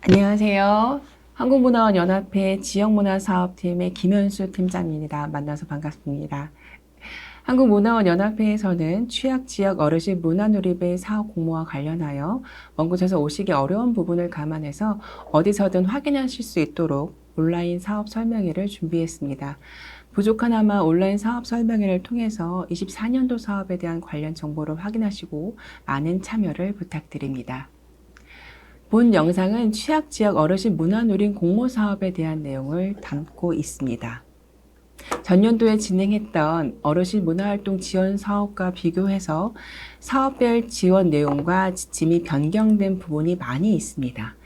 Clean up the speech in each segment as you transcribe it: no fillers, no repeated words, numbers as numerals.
안녕하세요. 한국문화원연합회 지역문화사업팀의 김현수 팀장입니다. 만나서 반갑습니다. 한국문화원연합회에서는 취약지역 어르신 문화누리배 사업 공모와 관련하여 먼 곳에서 오시기 어려운 부분을 감안해서 어디서든 확인하실 수 있도록 온라인 사업 설명회를 준비했습니다. 부족하나마 온라인 사업 설명회를 통해서 24년도 사업에 대한 관련 정보를 확인하시고 많은 참여를 부탁드립니다. 본 영상은 취약지역 어르신 문화누림 공모사업에 대한 내용을 담고 있습니다. 전년도에 진행했던 어르신 문화활동 지원 사업과 비교해서 사업별 지원 내용과 지침이 변경된 부분이 많이 있습니다.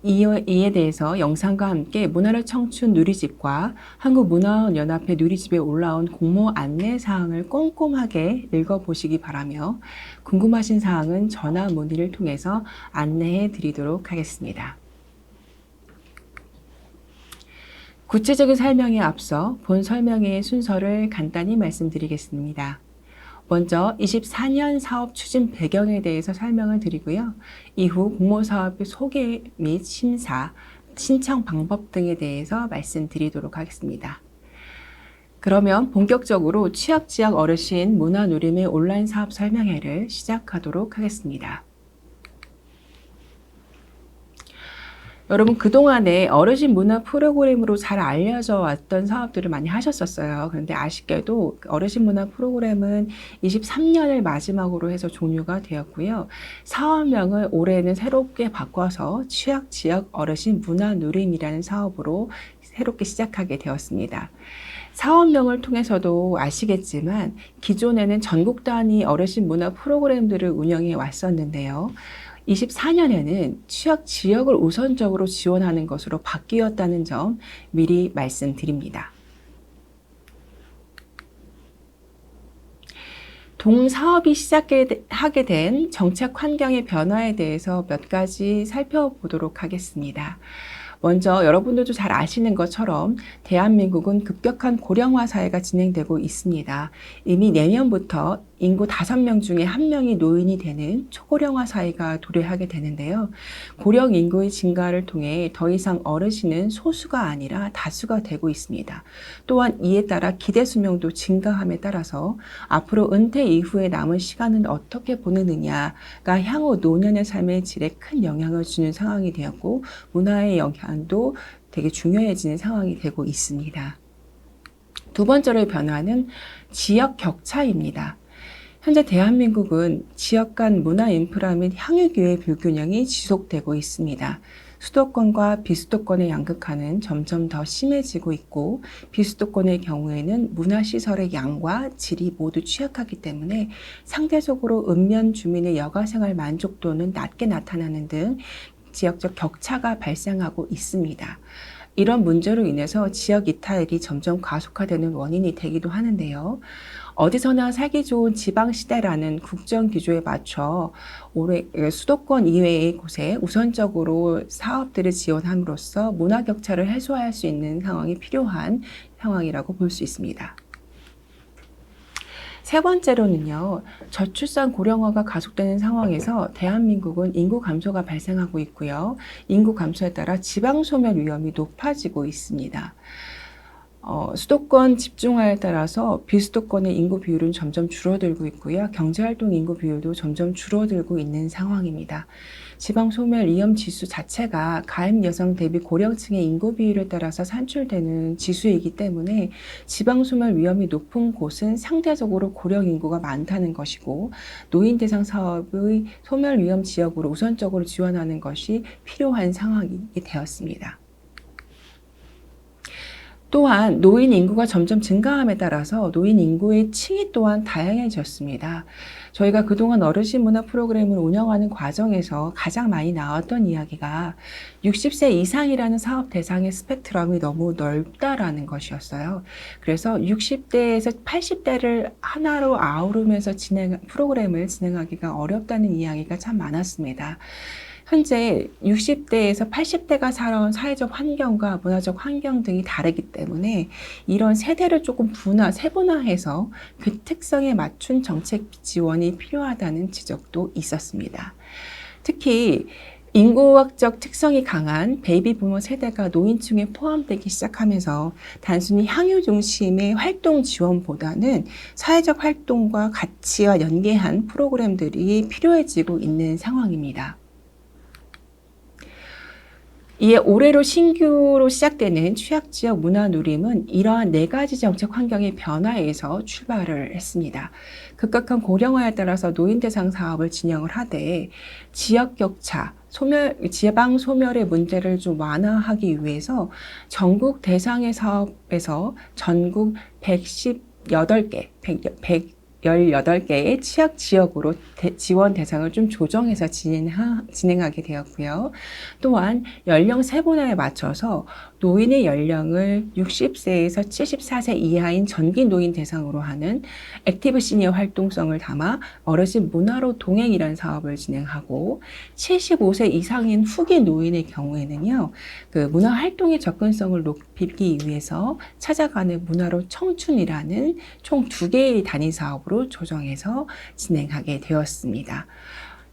이에 대해서 영상과 함께 문화를 청춘 누리집과 한국문화원연합회 누리집에 올라온 공모 안내 사항을 꼼꼼하게 읽어보시기 바라며 궁금하신 사항은 전화 문의를 통해서 안내해 드리도록 하겠습니다. 구체적인 설명에 앞서 본 설명회의 순서를 간단히 말씀드리겠습니다. 먼저 24년 사업 추진 배경에 대해서 설명을 드리고요. 이후 공모사업의 소개 및 심사, 신청 방법 등에 대해서 말씀드리도록 하겠습니다. 그러면 본격적으로 취약지역 어르신 문화누림의 온라인 사업 설명회를 시작하도록 하겠습니다. 여러분 그동안에 어르신 문화 프로그램으로 잘 알려져 왔던 사업들을 많이 하셨었어요. 그런데 아쉽게도 어르신 문화 프로그램은 23년을 마지막으로 해서 종료가 되었고요. 사업명을 올해는 새롭게 바꿔서 취약지역 어르신 문화누림이라는 사업으로 새롭게 시작하게 되었습니다. 사업명을 통해서도 아시겠지만 기존에는 전국 단위 어르신 문화 프로그램들을 운영해 왔었는데요. 24년에는 취약 지역을 우선적으로 지원하는 것으로 바뀌었다는 점 미리 말씀드립니다. 동사업이 시작하게 된 정책 환경의 변화에 대해서 몇 가지 살펴보도록 하겠습니다. 먼저 여러분들도 잘 아시는 것처럼 대한민국은 급격한 고령화 사회가 진행되고 있습니다. 이미 내년부터 인구 5명 중에 1명이 노인이 되는 초고령화 사회가 도래하게 되는데요. 고령 인구의 증가를 통해 더 이상 어르신은 소수가 아니라 다수가 되고 있습니다. 또한 이에 따라 기대 수명도 증가함에 따라서 앞으로 은퇴 이후에 남은 시간은 어떻게 보내느냐가 향후 노년의 삶의 질에 큰 영향을 주는 상황이 되었고 문화의 영향도 되게 중요해지는 상황이 되고 있습니다. 두 번째로 변화는 지역 격차입니다. 현재 대한민국은 지역 간 문화 인프라 및 향유기회 불균형이 지속되고 있습니다. 수도권과 비수도권의 양극화는 점점 더 심해지고 있고 비수도권의 경우에는 문화시설의 양과 질이 모두 취약하기 때문에 상대적으로 읍면 주민의 여가생활 만족도는 낮게 나타나는 등 지역적 격차가 발생하고 있습니다. 이런 문제로 인해서 지역 이탈이 점점 가속화되는 원인이 되기도 하는데요. 어디서나 살기 좋은 지방시대라는 국정기조에 맞춰 올해 수도권 이외의 곳에 우선적으로 사업들을 지원함으로써 문화격차를 해소할 수 있는 상황이 필요한 상황이라고 볼 수 있습니다. 세 번째로는요, 저출산 고령화가 가속되는 상황에서 대한민국은 인구 감소가 발생하고 있고요. 인구 감소에 따라 지방 소멸 위험이 높아지고 있습니다. 수도권 집중화에 따라서 비수도권의 인구 비율은 점점 줄어들고 있고요. 경제활동 인구 비율도 점점 줄어들고 있는 상황입니다. 지방 소멸 위험 지수 자체가 가임 여성 대비 고령층의 인구 비율에 따라서 산출되는 지수이기 때문에 지방 소멸 위험이 높은 곳은 상대적으로 고령 인구가 많다는 것이고 노인 대상 사업의 소멸 위험 지역으로 우선적으로 지원하는 것이 필요한 상황이 되었습니다. 또한 노인 인구가 점점 증가함에 따라서 노인 인구의 층이 또한 다양해졌습니다. 저희가 그동안 어르신 문화 프로그램을 운영하는 과정에서 가장 많이 나왔던 이야기가 60세 이상이라는 사업 대상의 스펙트럼이 너무 넓다라는 것이었어요. 그래서 60대에서 80대를 하나로 아우르면서 프로그램을 진행하기가 어렵다는 이야기가 참 많았습니다. 현재 60대에서 80대가 살아온 사회적 환경과 문화적 환경 등이 다르기 때문에 이런 세대를 조금 세분화해서 그 특성에 맞춘 정책 지원이 필요하다는 지적도 있었습니다. 특히 인구학적 특성이 강한 베이비 부모 세대가 노인층에 포함되기 시작하면서 단순히 향유 중심의 활동 지원보다는 사회적 활동과 가치와 연계한 프로그램들이 필요해지고 있는 상황입니다. 이에 올해로 신규로 시작되는 취약지역 문화누림은 이러한 4가지 정책 환경의 변화에서 출발을 했습니다. 급격한 고령화에 따라서 노인 대상 사업을 진행을 하되 지역 격차, 지방 소멸의 문제를 좀 완화하기 위해서 전국 대상의 사업에서 전국 118개의 취약 지역으로 지원 대상을 좀 조정해서 진행하게 되었고요. 또한 연령 세분화에 맞춰서 노인의 연령을 60세에서 74세 이하인 전기 노인 대상으로 하는 액티브 시니어 활동성을 담아 어르신 문화로 동행이라는 사업을 진행하고 75세 이상인 후기 노인의 경우에는요, 그 문화 활동의 접근성을 높이기 위해서 찾아가는 문화로 청춘이라는 총 2개의 단위 사업으로 조정해서 진행하게 되었습니다.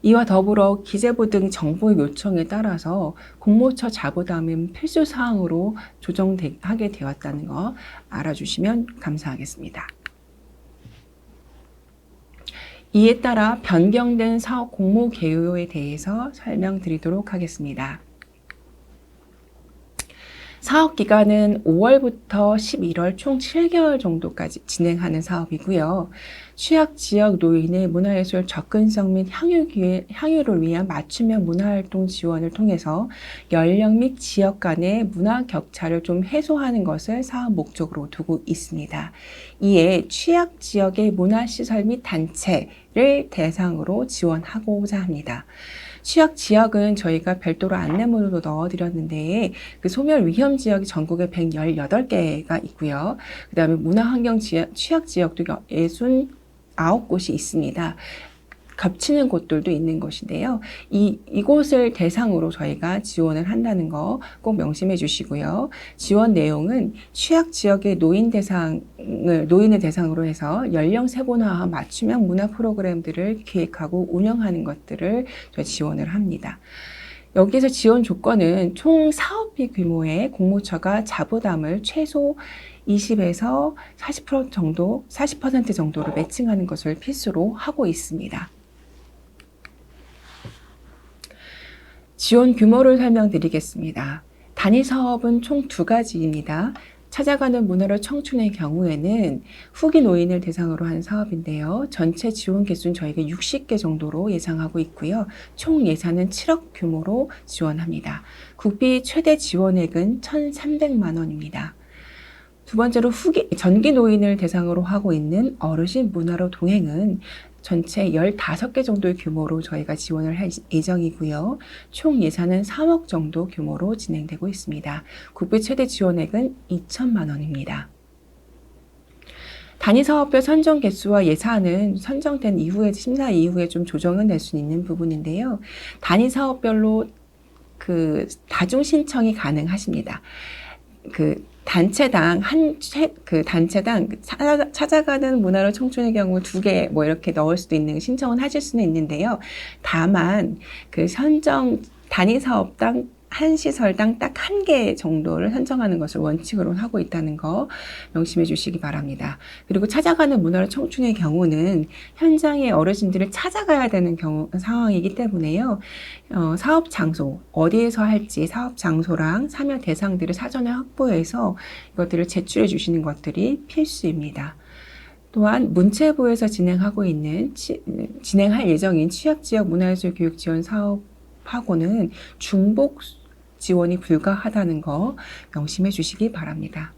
이와 더불어 기재부 등 정보의 요청에 따라서 공모처 자부담은 필수 사항으로 조정하게 되었다는 거 알아주시면 감사하겠습니다. 이에 따라 변경된 사업 공모 개요에 대해서 설명드리도록 하겠습니다. 사업 기간은 5월부터 11월 총 7개월 정도까지 진행하는 사업이고요. 취약 지역 노인의 문화예술 접근성 및 향유를 위한 맞춤형 문화활동 지원을 통해서 연령 및 지역 간의 문화 격차를 좀 해소하는 것을 사업 목적으로 두고 있습니다. 이에 취약 지역의 문화시설 및 단체를 대상으로 지원하고자 합니다. 취약 지역은 저희가 별도로 안내문으로 넣어드렸는데 그 소멸 위험 지역이 전국에 118개가 있고요. 그 다음에 문화환경 취약 지역도 69곳이 있습니다. 겹치는 곳들도 있는 것인데요. 이곳을 대상으로 저희가 지원을 한다는 거 꼭 명심해 주시고요. 지원 내용은 취약 지역의 노인을 대상으로 해서 연령 세분화와 맞춤형 문화 프로그램들을 기획하고 운영하는 것들을 지원을 합니다. 여기서 지원 조건은 총 사업비 규모의 공모처가 자부담을 최소 20에서 40% 정도로 매칭하는 것을 필수로 하고 있습니다. 지원 규모를 설명드리겠습니다. 단위 사업은 총 2가지입니다. 찾아가는 문화로 청춘의 경우에는 후기 노인을 대상으로 한 사업인데요. 전체 지원 개수는 저희가 60개 정도로 예상하고 있고요. 총 예산은 7억 규모로 지원합니다. 국비 최대 지원액은 1,300만 원입니다. 두 번째로 전기 노인을 대상으로 하고 있는 어르신 문화로 동행은 전체 15개 정도의 규모로 저희가 지원을 할 예정이고요. 총 예산은 3억 정도 규모로 진행되고 있습니다. 국비 최대 지원액은 2천만 원입니다. 단위 사업별 선정 개수와 예산은 선정된 이후에 심사 이후에 좀 조정은 될 수 있는 부분인데요. 단위 사업별로 그 다중 신청이 가능하십니다. 단체당 찾아가는 문화로 청춘의 경우 2개 이렇게 넣을 수도 있는 신청은 하실 수는 있는데요. 다만 그 선정 단위 사업당 한 시설당 딱 1개 정도를 선정하는 것을 원칙으로 하고 있다는 거 명심해 주시기 바랍니다. 그리고 찾아가는 문화로 청춘의 경우는 현장의 어르신들을 찾아가야 되는 상황이기 때문에요. 사업 장소, 어디에서 할지 사업 장소랑 참여 대상들을 사전에 확보해서 이것들을 제출해 주시는 것들이 필수입니다. 또한 문체부에서 진행할 예정인 취약지역 문화예술 교육 지원 사업하고는 중복 지원이 불가하다는 거 명심해 주시기 바랍니다.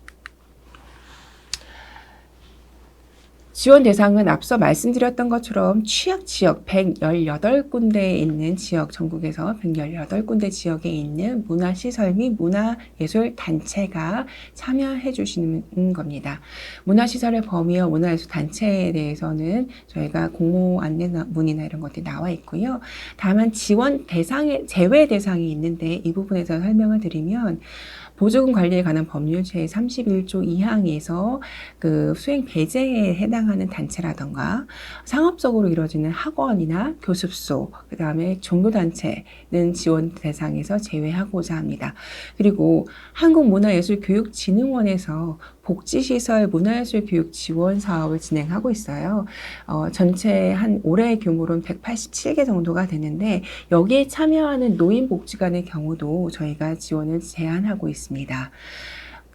지원 대상은 앞서 말씀드렸던 것처럼 취약 지역 118군데에 있는 지역, 전국에서 118군데 지역에 있는 문화시설 및 문화예술 단체가 참여해 주시는 겁니다. 문화시설의 범위와 문화예술 단체에 대해서는 저희가 공모 안내문이나 이런 것들이 나와 있고요. 다만 지원 대상에, 제외 대상이 있는데 이 부분에서 설명을 드리면 보조금 관리에 관한 법률 제31조 2항에서 그 수행 배제에 해당하는 사랑하는 단체라던가 상업적으로 이루어지는 학원이나 교습소, 그 다음에 종교단체는 지원 대상에서 제외하고자 합니다. 그리고 한국문화예술교육진흥원에서 복지시설 문화예술교육 지원 사업을 진행하고 있어요. 전체 올해 규모로는 187개 정도가 되는데 여기에 참여하는 노인복지관의 경우도 저희가 지원을 제한하고 있습니다.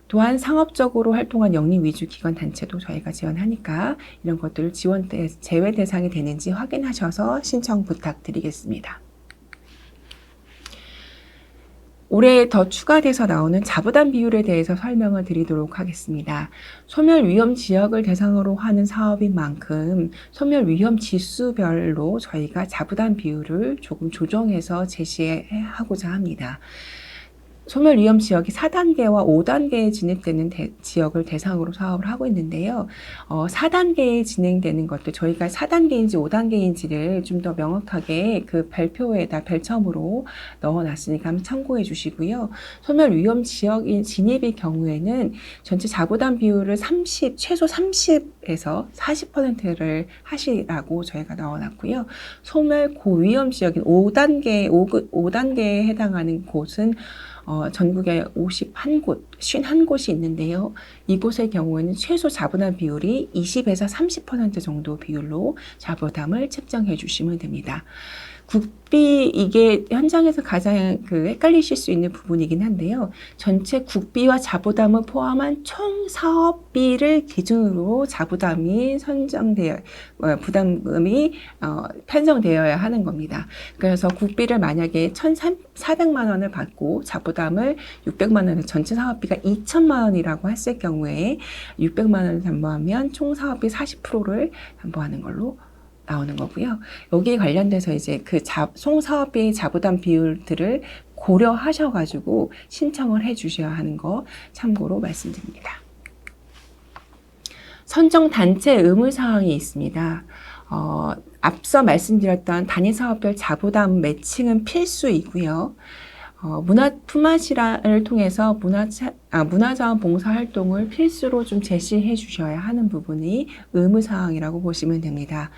또한 상업적으로 활동한 영리 위주 기관 단체도 저희가 지원하니까 이런 것들을 제외 대상이 되는지 확인하셔서 신청 부탁드리겠습니다. 올해 더 추가돼서 나오는 자부담 비율에 대해서 설명을 드리도록 하겠습니다. 소멸 위험 지역을 대상으로 하는 사업인 만큼 소멸 위험 지수별로 저희가 자부담 비율을 조금 조정해서 제시하고자 합니다. 소멸 위험 지역이 4단계와 5단계에 진입되는 지역을 대상으로 사업을 하고 있는데요. 4단계에 진행되는 것도 저희가 4단계인지 5단계인지를 좀 더 명확하게 그 별표에다 별첨으로 넣어놨으니까 한번 참고해 주시고요. 소멸 위험 지역인 진입의 경우에는 전체 자부담 비율을 최소 30에서 40%를 하시라고 저희가 넣어놨고요. 소멸 고위험 지역인 5단계에 해당하는 곳은 전국에 51곳이 있는데요. 이곳의 경우에는 최소 자부담 비율이 20에서 30% 정도 비율로 자부담을 책정해 주시면 됩니다. 국비, 이게 현장에서 가장 헷갈리실 수 있는 부분이긴 한데요. 전체 국비와 자부담을 포함한 총 사업비를 기준으로 자부담이 부담금이 편성되어야 하는 겁니다. 그래서 국비를 만약에 1,400만 원을 받고 자부담을 600만 원을 전체 사업비가 2천만 원이라고 했을 경우에 600만 원을 담보하면 총 사업비 40%를 담보하는 걸로 나오는 거고요. 여기에 관련돼서 이제 총 사업비 자부담 비율들을 고려하셔가지고 신청을 해 주셔야 하는 거 참고로 말씀드립니다. 선정 단체 의무사항이 있습니다. 앞서 말씀드렸던 단위사업별 자부담 매칭은 필수이고요. 문화 품앗이를 통해서 문화자원 봉사 활동을 필수로 좀 제시해 주셔야 하는 부분이 의무사항이라고 보시면 됩니다.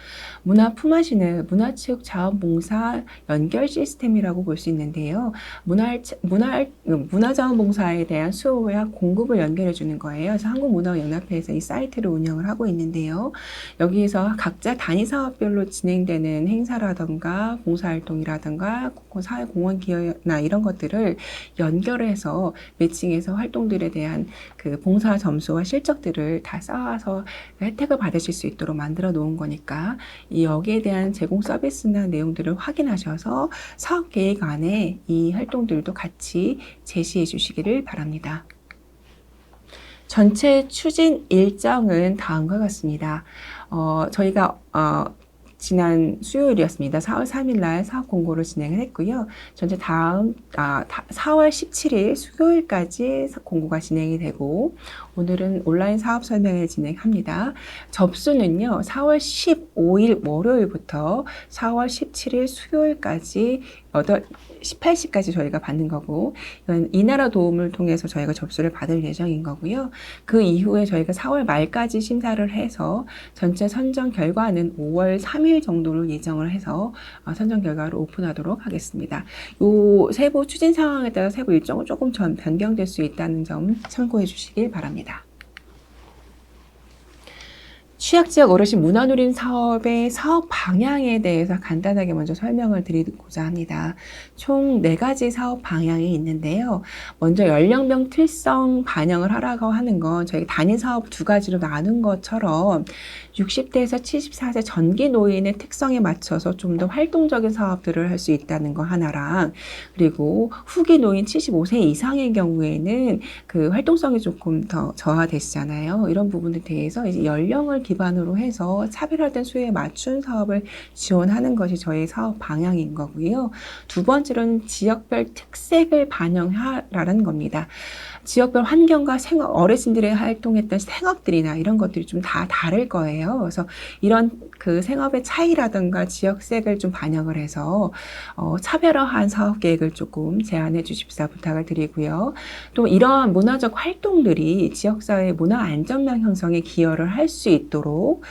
문화 품앗이는 문화체육자원봉사 연결 시스템이라고 볼 수 있는데요. 문화자원 봉사에 대한 수요와 공급을 연결해 주는 거예요. 그래서 한국문화연합회에서 이 사이트를 운영을 하고 있는데요. 여기에서 각자 단위사업별로 진행되는 행사라던가 봉사활동이라던가 사회공헌 기여나 이런 것들을 연결해서 매칭해서 활동들에 대한 그 봉사 점수와 실적들을 다 쌓아서 혜택을 받으실 수 있도록 만들어 놓은 거니까 여기에 대한 제공 서비스나 내용들을 확인하셔서 사업 계획 안에 이 활동들도 같이 제시해 주시기를 바랍니다. 전체 추진 일정은 다음과 같습니다. 저희가 지난 수요일이었습니다. 4월 3일 날 사업 공고를 진행을 했고요. 전체 4월 17일 수요일까지 공고가 진행이 되고 오늘은 온라인 사업 설명회 진행합니다. 접수는요. 4월 15일 월요일부터 4월 17일 수요일까지 18시까지 저희가 받는 거고 이건 이나라 도움을 통해서 저희가 접수를 받을 예정인 거고요. 그 이후에 저희가 4월 말까지 심사를 해서 전체 선정 결과는 5월 3일 정도로 예정을 해서 선정 결과를 오픈하도록 하겠습니다. 요 세부 추진 상황에 따라 세부 일정은 조금 변경될 수 있다는 점 참고해 주시길 바랍니다. 취약지역 어르신 문화누림 사업의 사업 방향에 대해서 간단하게 먼저 설명을 드리고자 합니다. 총 4가지 사업 방향이 있는데요. 먼저 연령별 특성 반영을 하라고 하는 건 저희 단위 사업 2가지로 나눈 것처럼 60대에서 74세 전기 노인의 특성에 맞춰서 좀 더 활동적인 사업들을 할 수 있다는 거 하나랑 그리고 후기 노인 75세 이상의 경우에는 그 활동성이 조금 더 저하되시잖아요. 이런 부분에 대해서 이제 연령을 기반으로 해서 차별화된 수요에 맞춘 사업을 지원하는 것이 저희 사업 방향인 거고요. 두 번째로는 지역별 특색을 반영하라는 겁니다. 지역별 환경과 어르신들이 활동했던 생업들이나 이런 것들이 좀 다 다를 거예요. 그래서 이런 그 생업의 차이라든가 지역색을 좀 반영을 해서 차별화한 사업 계획을 조금 제안해 주십사 부탁을 드리고요. 또 이러한 문화적 활동들이 지역사회의 문화 안전망 형성에 기여를 할 수 있도록 있도록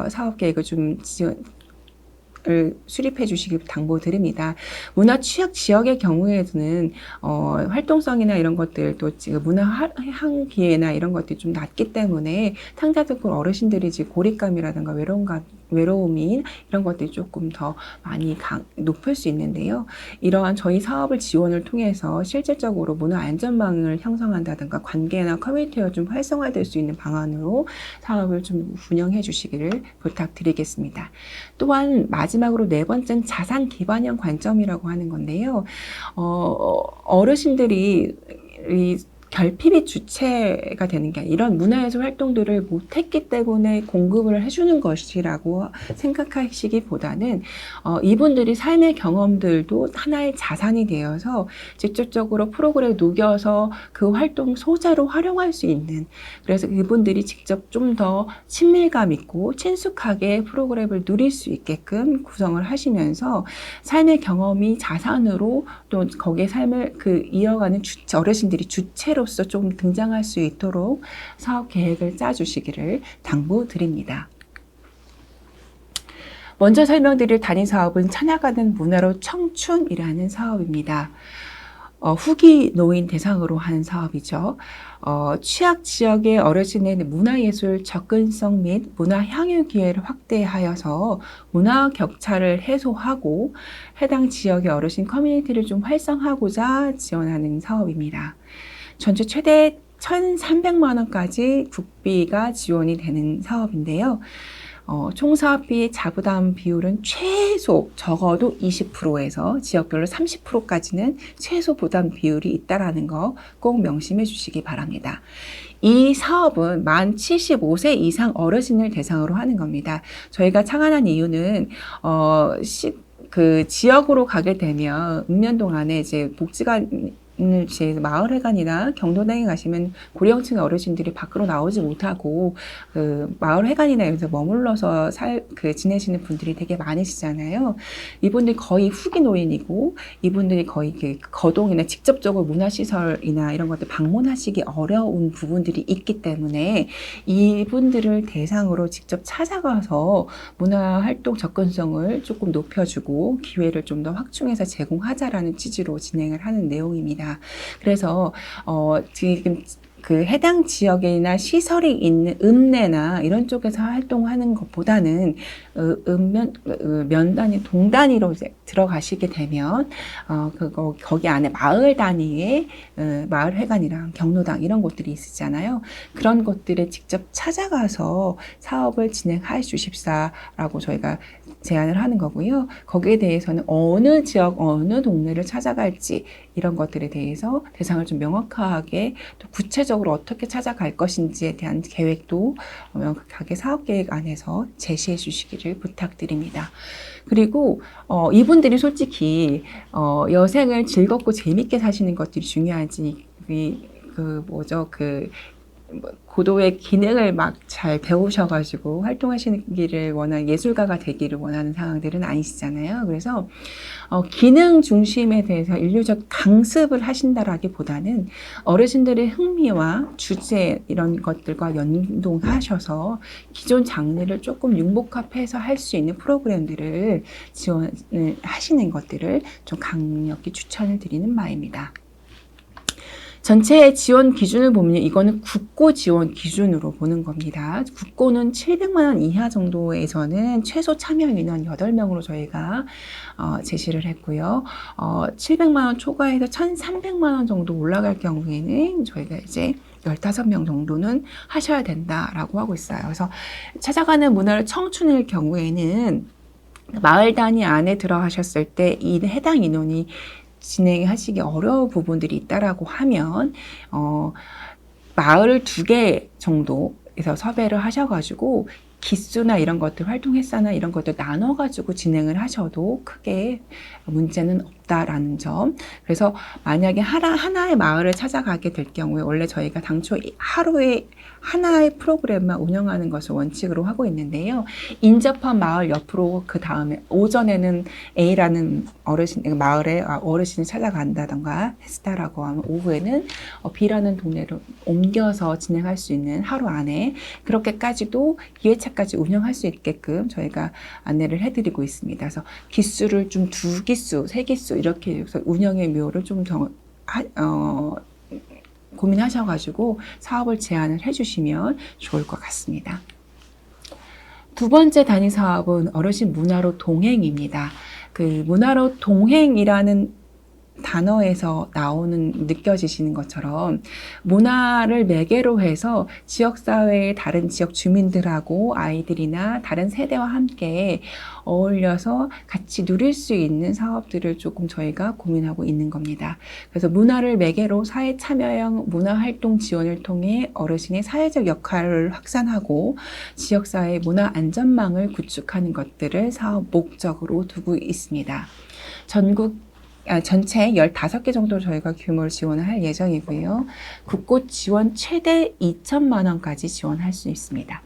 사업 계획을 좀 수립해 주시길 당부드립니다. 문화 취약 지역의 경우에는 활동성이나 이런 것들 또 지금 문화 향기회나 이런 것들이 좀 낮기 때문에 상자적으로 어르신들이 지금 고립감이라든가 외로움이 이런 것들이 조금 더 많이 높을 수 있는데요. 이러한 저희 사업을 지원을 통해서 실질적으로 문화 안전망을 형성한다든가 관계나 커뮤니티가 좀 활성화될 수 있는 방안으로 사업을 좀 운영해 주시기를 부탁드리겠습니다. 또한 마지막으로 네 번째는 자산 기반형 관점이라고 하는 건데요. 어르신들이 결핍이 주체가 되는 게 이런 문화예술 활동들을 못했기 때문에 공급을 해주는 것이라고 생각하시기보다는 이분들이 삶의 경험들도 하나의 자산이 되어서 직접적으로 프로그램에 녹여서 그 활동 소재로 활용할 수 있는, 그래서 이분들이 직접 좀 더 친밀감 있고 친숙하게 프로그램을 누릴 수 있게끔 구성을 하시면서 삶의 경험이 자산으로 또 거기에 삶을 이어가는 어르신들이 주체로서 좀 등장할 수 있도록 사업 계획을 짜주시기를 당부드립니다. 먼저 설명드릴 단위 사업은 찾아가는 문화로 청춘이라는 사업입니다. 후기 노인 대상으로 하는 사업이죠. 취약 지역의 어르신의 문화예술 접근성 및 문화 향유 기회를 확대하여서 문화 격차를 해소하고 해당 지역의 어르신 커뮤니티를 좀 활성화하고자 지원하는 사업입니다. 전체 최대 1,300만 원까지 국비가 지원이 되는 사업인데요. 총 사업비 자부담 비율은 최소 적어도 20%에서 지역별로 30%까지는 최소 부담 비율이 있다라는 거 꼭 명심해 주시기 바랍니다. 이 사업은 만 75세 이상 어르신을 대상으로 하는 겁니다. 저희가 창안한 이유는 그 지역으로 가게 되면 읍면동 안에 이제 복지관 제 마을회관이나 경로당에 가시면 고령층 어르신들이 밖으로 나오지 못하고 그 마을회관이나 여기서 머물러서 지내시는 분들이 되게 많으시잖아요. 이분들이 거의 후기 노인이고 이분들이 거의 거동이나 직접적으로 문화시설이나 이런 것들 방문하시기 어려운 부분들이 있기 때문에 이분들을 대상으로 직접 찾아가서 문화활동 접근성을 조금 높여주고 기회를 좀 더 확충해서 제공하자라는 취지로 진행을 하는 내용입니다. 그래서 지금 그 해당 지역이나 시설이 있는 읍내나 이런 쪽에서 활동하는 것보다는 면 단위, 동 단위로 이제 들어가시게 되면 거기 안에 마을 단위의 마을회관이랑 경로당 이런 곳들이 있으잖아요. 그런 곳들에 직접 찾아가서 사업을 진행해 주십사라고 저희가 제안을 하는 거고요. 거기에 대해서는 어느 지역, 어느 동네를 찾아갈지 이런 것들에 대해서 대상을 좀 명확하게 또 구체적으로 어떻게 찾아갈 것인지에 대한 계획도 명확하게 사업계획 안에서 제시해 주시기를 부탁드립니다. 그리고 이분들이 솔직히 여생을 즐겁고 재밌게 사시는 것들이 중요하지 고도의 기능을 막 잘 배우셔가지고 활동하시기를 원하는 예술가가 되기를 원하는 상황들은 아니시잖아요. 그래서 기능 중심에 대해서 인류적 강습을 하신다라기보다는 어르신들의 흥미와 주제 이런 것들과 연동하셔서 기존 장르를 조금 융복합해서 할 수 있는 프로그램들을 지원을 하시는 것들을 좀 강력히 추천을 드리는 바입니다. 전체 지원 기준을 보면 이거는 국고 지원 기준으로 보는 겁니다. 국고는 700만 원 이하 정도에서는 최소 참여 인원 8명으로 저희가 제시를 했고요. 700만 원 초과해서 1,300만 원 정도 올라갈 경우에는 저희가 이제 15명 정도는 하셔야 된다라고 하고 있어요. 그래서 찾아가는 문화를 청춘일 경우에는 마을 단위 안에 들어가셨을 때 이 해당 인원이 진행하시기 어려운 부분들이 있다라고 하면 마을 2개 정도에서 섭외를 하셔가지고 기수나 이런 것들 활동 횟사나 이런 것들 나눠가지고 진행을 하셔도 크게 문제는 없다라는 점. 그래서 만약에 하나의 마을을 찾아가게 될 경우에 원래 저희가 당초 하루에 하나의 프로그램만 운영하는 것을 원칙으로 하고 있는데요. 인접한 마을 옆으로 그 다음에 오전에는 A라는 마을에 어르신이 찾아간다던가 했다라고 하면 오후에는 B라는 동네로 옮겨서 진행할 수 있는 하루 안에 그렇게까지도 2회차까지 운영할 수 있게끔 저희가 안내를 해드리고 있습니다. 그래서 기수를 좀 2기수, 3기수 이렇게 해서 운영의 묘를 좀 더 고민하셔가지고 사업을 제안을 해주시면 좋을 것 같습니다. 두 번째 단위 사업은 어르신 문화로 동행입니다. 그 문화로 동행이라는 단어에서 느껴지시는 것처럼 문화를 매개로 해서 지역사회의 다른 지역 주민들하고 아이들이나 다른 세대와 함께 어울려서 같이 누릴 수 있는 사업들을 조금 저희가 고민하고 있는 겁니다. 그래서 문화를 매개로 사회 참여형 문화활동 지원을 통해 어르신의 사회적 역할을 확산하고 지역사회의 문화 안전망을 구축하는 것들을 사업 목적으로 두고 있습니다. 전체 15개 정도 저희가 규모를 지원을 할 예정이고요. 국고 지원 최대 2천만 원까지 지원할 수 있습니다.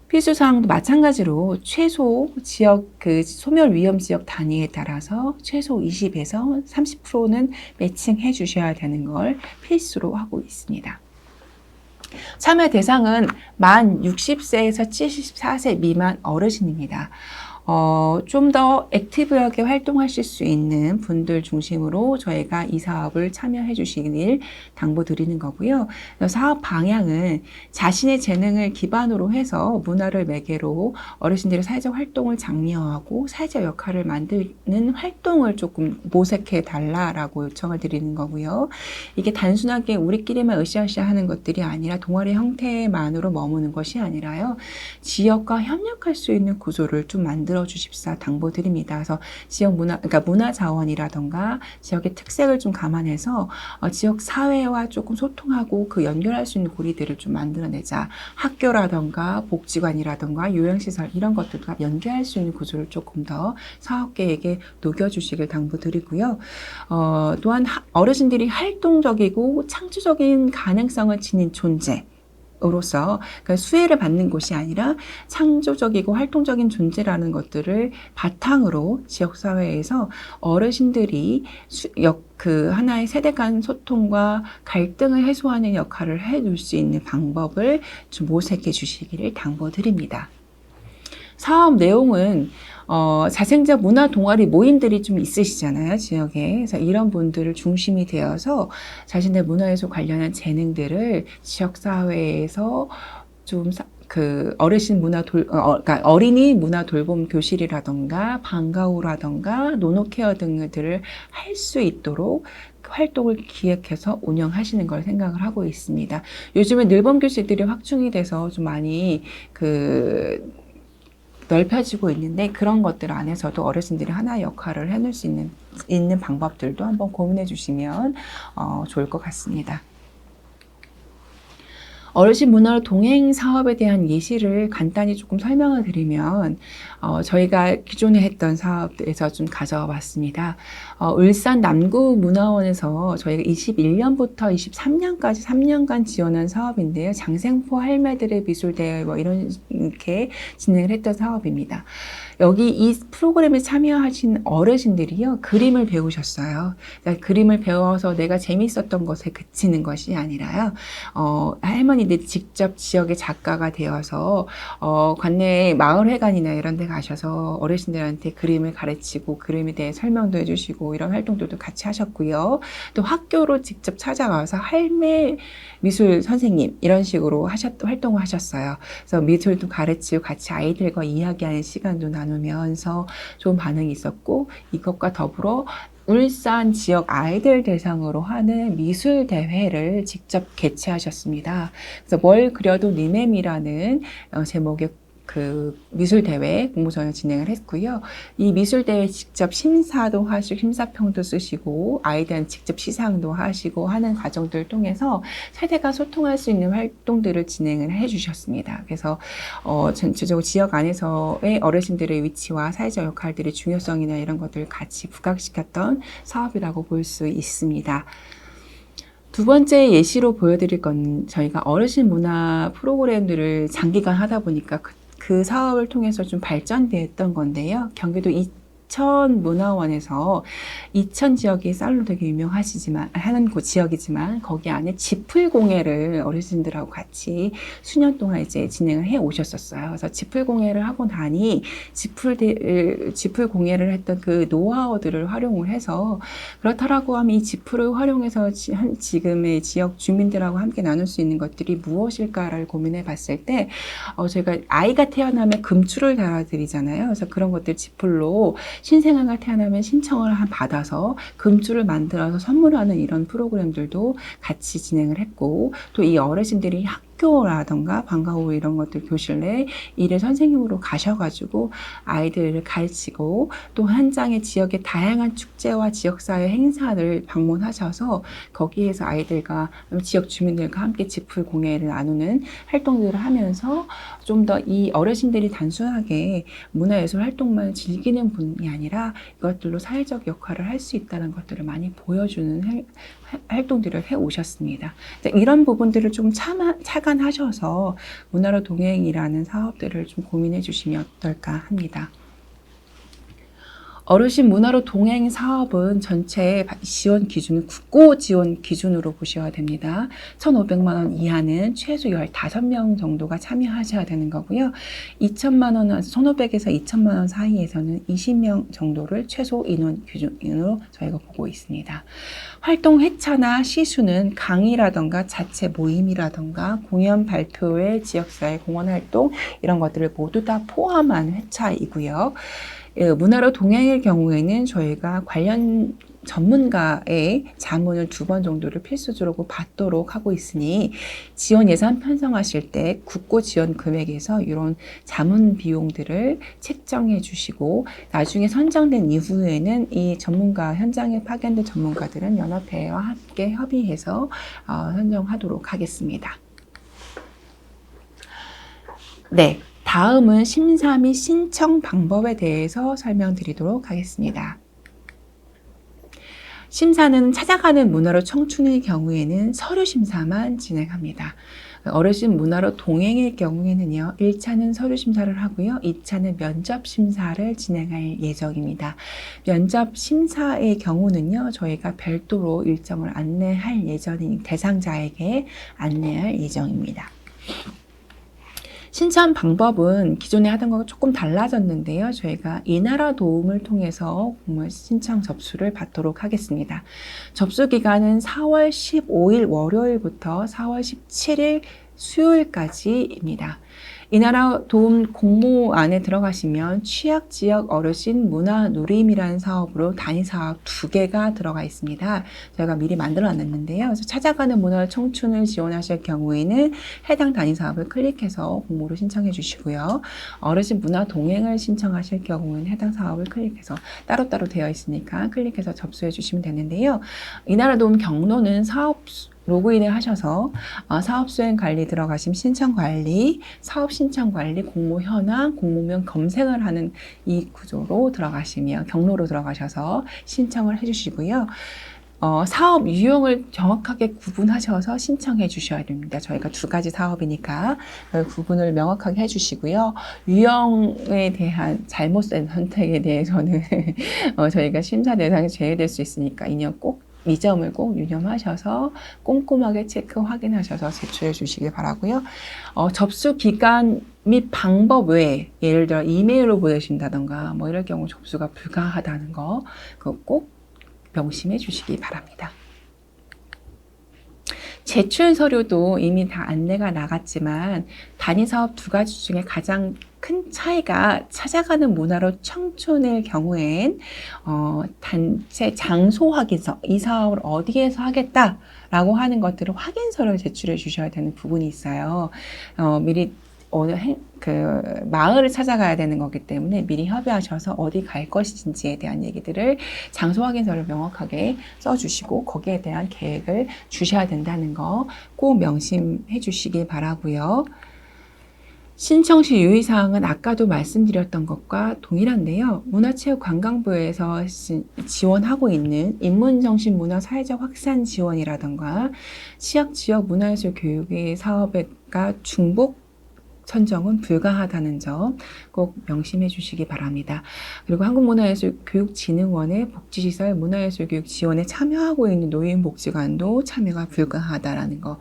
필수사항도 마찬가지로 최소 지역 소멸 위험 지역 단위에 따라서 최소 20에서 30%는 매칭해 주셔야 되는 걸 필수로 하고 있습니다. 참여 대상은 만 60세에서 74세 미만 어르신입니다. 좀 더 액티브하게 활동하실 수 있는 분들 중심으로 저희가 이 사업을 참여해 주시길 당부드리는 거고요. 사업 방향은 자신의 재능을 기반으로 해서 문화를 매개로 어르신들의 사회적 활동을 장려하고 사회적 역할을 만드는 활동을 조금 모색해 달라라고 요청을 드리는 거고요. 이게 단순하게 우리끼리만 으쌰으쌰 하는 것들이 아니라 동아리 형태만으로 머무는 것이 아니라요. 지역과 협력할 수 있는 구조를 좀 만들어 주십사 당부드립니다. 그래서 지역 그러니까 문화 자원이라던가 지역의 특색을 좀 감안해서 지역 사회와 조금 소통하고 그 연결할 수 있는 고리들을 좀 만들어내자. 학교라던가 복지관이라던가 요양시설 이런 것들과 연계할 수 있는 구조를 조금 더 사업 계획에 녹여주시길 당부드리고요. 또한 어르신들이 활동적이고 창조적인 가능성을 지닌 존재 으로서 그러니까 수혜를 받는 곳이 아니라 창조적이고 활동적인 존재라는 것들을 바탕으로 지역사회에서 어르신들이 하나의 세대 간 소통과 갈등을 해소하는 역할을 해줄 수 있는 방법을 좀 모색해 주시기를 당부드립니다. 사업 내용은 자생적 문화 동아리 모임들이 좀 있으시잖아요, 지역에. 그래서 이런 분들을 중심이 되어서 자신의 문화예술 관련한 재능들을 지역사회에서 좀 그러니까 어린이 문화 돌봄 교실이라던가 방과후라던가 노노케어 등들을 할 수 있도록 활동을 기획해서 운영하시는 걸 생각을 하고 있습니다. 요즘에 늘봄 교실들이 확충이 돼서 좀 많이 넓혀지고 있는데 그런 것들 안에서도 어르신들이 하나의 역할을 해낼 수 있는 방법들도 한번 고민해 주시면 좋을 것 같습니다. 어르신 문화로 동행 사업에 대한 예시를 간단히 조금 설명을 드리면 저희가 기존에 했던 사업에서 좀 가져와 봤습니다. 울산 남구문화원에서 저희가 21년부터 23년까지 3년간 지원한 사업인데요. 장생포 할매들의 미술대회 이렇게 진행을 했던 사업입니다. 여기 이 프로그램에 참여하신 어르신들이요, 그림을 배우셨어요. 그러니까 그림을 배워서 내가 재밌었던 것에 그치는 것이 아니라요, 할머니들이 직접 지역의 작가가 되어서 관내 마을회관이나 이런 데 가셔서 어르신들한테 그림을 가르치고 그림에 대해 설명도 해주시고 이런 활동들도 같이 하셨고요. 또 학교로 직접 찾아가서 할매 미술 선생님 이런 식으로 활동을 하셨어요. 그래서 미술도 가르치고 같이 아이들과 이야기하는 시간도 나누면서 좋은 반응이 있었고, 이것과 더불어 울산 지역 아이들 대상으로 하는 미술 대회를 직접 개최하셨습니다. 그래서 뭘 그려도 니넴이라는 제목의 그 미술대회 공모전을 진행을 했고요. 이 미술대회 직접 심사도 하시고 심사평도 쓰시고 아이들한테 직접 시상도 하시고 하는 과정들을 통해서 세대가 소통할 수 있는 활동들을 진행을 해주셨습니다. 그래서 전체적으로 지역 안에서의 어르신들의 위치와 사회적 역할들의 중요성이나 이런 것들을 같이 부각시켰던 사업이라고 볼 수 있습니다. 두 번째 예시로 보여드릴 건 저희가 어르신 문화 프로그램들을 장기간 하다 보니까 그 사업을 통해서 좀 발전됐던 건데요. 경기도 이천 문화원에서 이천 지역이 쌀로 되게 유명하시지만 하는 지역이지만 거기 안에 지풀 공예를 어르신들하고 같이 수년 동안 이제 진행을 해 오셨었어요. 그래서 지풀 공예를 하고 나니 지풀 공예를 했던 그 노하우들을 활용을 해서 그렇다라고 하면 이 지풀을 활용해서 지금의 지역 주민들하고 함께 나눌 수 있는 것들이 무엇일까를 고민해 봤을 때 저희가 아이가 태어나면 금줄을 달아드리잖아요. 그래서 그런 것들 지풀로 신생아가 태어나면 신청을 받아서 금줄을 만들어서 선물하는 이런 프로그램들도 같이 진행을 했고 또 이 어르신들이 학교라던가 방과 후 이런 것들 교실 내에 일일 선생님으로 가셔가지고 아이들을 가르치고 또 현장의 지역의 다양한 축제와 지역사회 행사를 방문하셔서 거기에서 아이들과 지역 주민들과 함께 지풀 공예를 나누는 활동들을 하면서 좀 더 이 어르신들이 단순하게 문화예술 활동만 즐기는 분이 아니라 이것들로 사회적 역할을 할 수 있다는 것들을 많이 보여주는 활동들을 해 오셨습니다. 이런 부분들을 좀 착안하셔서 문화로 동행이라는 사업들을 좀 고민해 주시면 어떨까 합니다. 어르신 문화로 동행 사업은 전체 지원 기준은 국고 지원 기준으로 보셔야 됩니다. 1,500만 원 이하는 최소 15명 정도가 참여하셔야 되는 거고요. 2,000만 원, 1,500에서 2,000만 원 사이에서는 20명 정도를 최소 인원 기준으로 저희가 보고 있습니다. 활동 회차나 시수는 강의라던가 자체 모임이라던가 공연 발표회, 지역사회 공헌 활동 이런 것들을 모두 다 포함한 회차이고요. 문화로 동행의 경우에는 저희가 관련 전문가의 자문을 2번 정도를 필수적으로 받도록 하고 있으니 지원 예산 편성하실 때 국고 지원 금액에서 이런 자문 비용들을 책정해 주시고 나중에 선정된 이후에는 이 전문가 현장에 파견된 전문가들은 연합회와 함께 협의해서 선정하도록 하겠습니다. 네. 다음은 심사 및 신청 방법에 대해서 설명드리도록 하겠습니다. 심사는 찾아가는 문화로 청춘의 경우에는 서류 심사만 진행합니다. 어르신 문화로 동행의 경우에는요, 1차는 서류 심사를 하고요, 2차는 면접 심사를 진행할 예정입니다. 면접 심사의 경우는요, 저희가 별도로 일정을 안내할 예정인 대상자에게 안내할 예정입니다. 신청 방법은 기존에 하던 거가 조금 달라졌는데요. 저희가 이나라 도움을 통해서 공모 신청 접수를 받도록 하겠습니다. 접수 기간은 4월 15일 월요일부터 4월 17일 수요일까지입니다. 이나라 도움 공모 안에 들어가시면 취약지역 어르신 문화 누림이라는 사업으로 단위사업 2개가 들어가 있습니다. 저희가 미리 만들어 놨는데요. 그래서 찾아가는 문화 청춘을 지원하실 경우에는 해당 단위사업을 클릭해서 공모를 신청해 주시고요. 어르신 문화 동행을 신청하실 경우에는 해당 사업을 클릭해서 따로따로 되어 있으니까 클릭해서 접수해 주시면 되는데요. 이나라 도움 경로는 사업 로그인을 하셔서 사업 수행 관리 들어가시면 신청 관리, 사업 신청 관리, 공모 현황, 공모명 검색을 하는 이 구조로 들어가시면 경로로 들어가셔서 신청을 해주시고요. 사업 유형을 정확하게 구분하셔서 신청해 주셔야 됩니다. 저희가 2가지 사업이니까 구분을 명확하게 해주시고요. 유형에 대한 잘못된 선택에 대해서는 저희가 심사 대상에 제외될 수 있으니까 이 점을 꼭 유념하셔서 꼼꼼하게 체크 확인하셔서 제출해 주시길 바라고요. 접수 기간 및 방법 외에 예를 들어 이메일로 보내신다던가 뭐 이럴 경우 접수가 불가하다는 거 그거 꼭 명심해 주시기 바랍니다. 제출 서류도 이미 다 안내가 나갔지만 단위사업 2가지 중에 가장 큰 차이가 찾아가는 문화로 청춘의 경우엔 단체 장소 확인서, 이 사업을 어디에서 하겠다라고 하는 것들을 확인서를 제출해 주셔야 되는 부분이 있어요. 미리 그 마을을 찾아가야 되는 거기 때문에 미리 협의하셔서 어디 갈 것인지에 대한 얘기들을 장소 확인서를 명확하게 써주시고 거기에 대한 계획을 주셔야 된다는 거 꼭 명심해 주시길 바라고요. 신청 시 유의사항은 아까도 말씀드렸던 것과 동일한데요. 문화체육관광부에서 지원하고 있는 인문정신문화 사회적 확산 지원이라던가 취약지역 문화예술 교육의 사업과 중복 선정은 불가하다는 점 꼭 명심해 주시기 바랍니다. 그리고 한국문화예술교육진흥원의 복지시설 문화예술교육 지원에 참여하고 있는 노인복지관도 참여가 불가하다라는 거.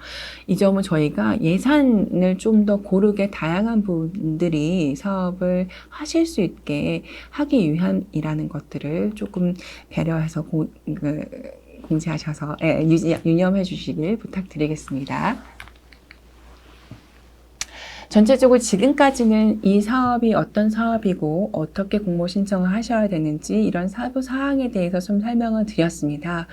이 점은 저희가 예산을 좀 더 고르게 다양한 분들이 사업을 하실 수 있게 하기 위함이라는 것들을 조금 배려해서 공지하셔서 유념해 주시길 부탁드리겠습니다. 전체적으로 지금까지는 이 사업이 어떤 사업이고 어떻게 공모 신청을 하셔야 되는지 이런 사부 사항에 대해서 좀 설명을 드렸습니다.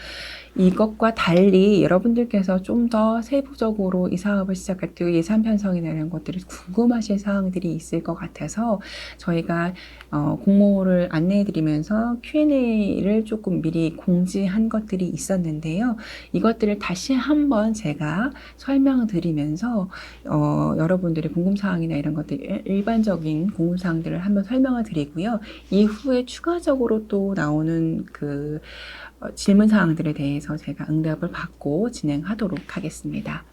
이것과 달리 여러분들께서 좀 더 세부적으로 이 사업을 시작할 때 예산 편성이나 이런 것들을 궁금하실 사항들이 있을 것 같아서 저희가 공모를 안내해 드리면서 Q&A를 조금 미리 공지한 것들이 있었는데요. 이것들을 다시 한번 제가 설명을 드리면서 여러분들의 궁금사항이나 이런 것들 일반적인 궁금사항들을 한번 설명을 드리고요. 이후에 추가적으로 또 나오는 그 질문사항들에 대해서 제가 응답을 받고 진행하도록 하겠습니다.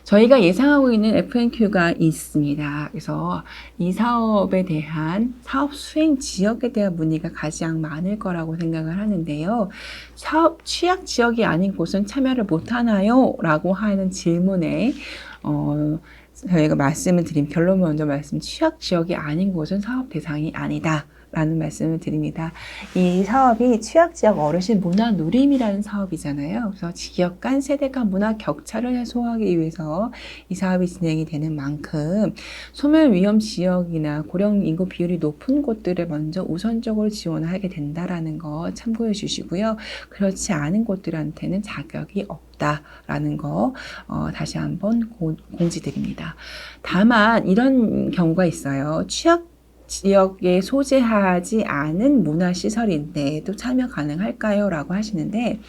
저희가 예상하고 있는 FNQ가 있습니다. 그래서 이 사업에 대한 사업 수행 지역에 대한 문의가 가장 많을 거라고 생각을 하는데요. 사업 취약 지역이 아닌 곳은 참여를 못하나요? 라고 하는 질문에 저희가 말씀을 드린 결론 먼저 취약 지역이 아닌 곳은 사업 대상이 아니다. 라는 말씀을 드립니다. 이 사업이 취약지역 어르신 문화 누림이라는 사업이잖아요. 그래서 지역 간 세대 간 문화 격차를 해소하기 위해서 이 사업이 진행이 되는 만큼 소멸 위험 지역이나 고령 인구 비율이 높은 곳들을 먼저 우선적으로 지원하게 된다라는 거 참고해 주시고요. 그렇지 않은 곳들한테는 자격이 없다라는 거 다시 한번 공지드립니다. 다만 이런 경우가 있어요. 취약 지역에 소재하지 않은 문화시설인데도 참여 가능할까요? 라고 하시는데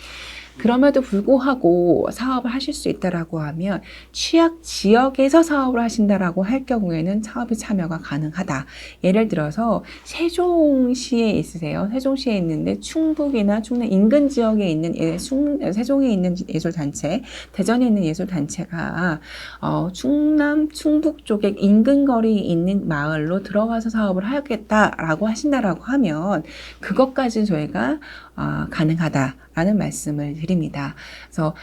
그럼에도 불구하고 사업을 하실 수 있다라고 하면 취약 지역에서 사업을 하신다라고 할 경우에는 사업에 참여가 가능하다. 예를 들어서 세종시에 있으세요. 세종시에 있는데 충북이나 충남 인근 지역에 있는 세종에 있는 예술단체, 대전에 있는 예술단체가 충남, 충북 쪽에 인근 거리에 있는 마을로 들어가서 사업을 하겠다라고 하신다라고 하면 그것까지는 저희가 가능하다라는 말씀을 드립니다. 그래서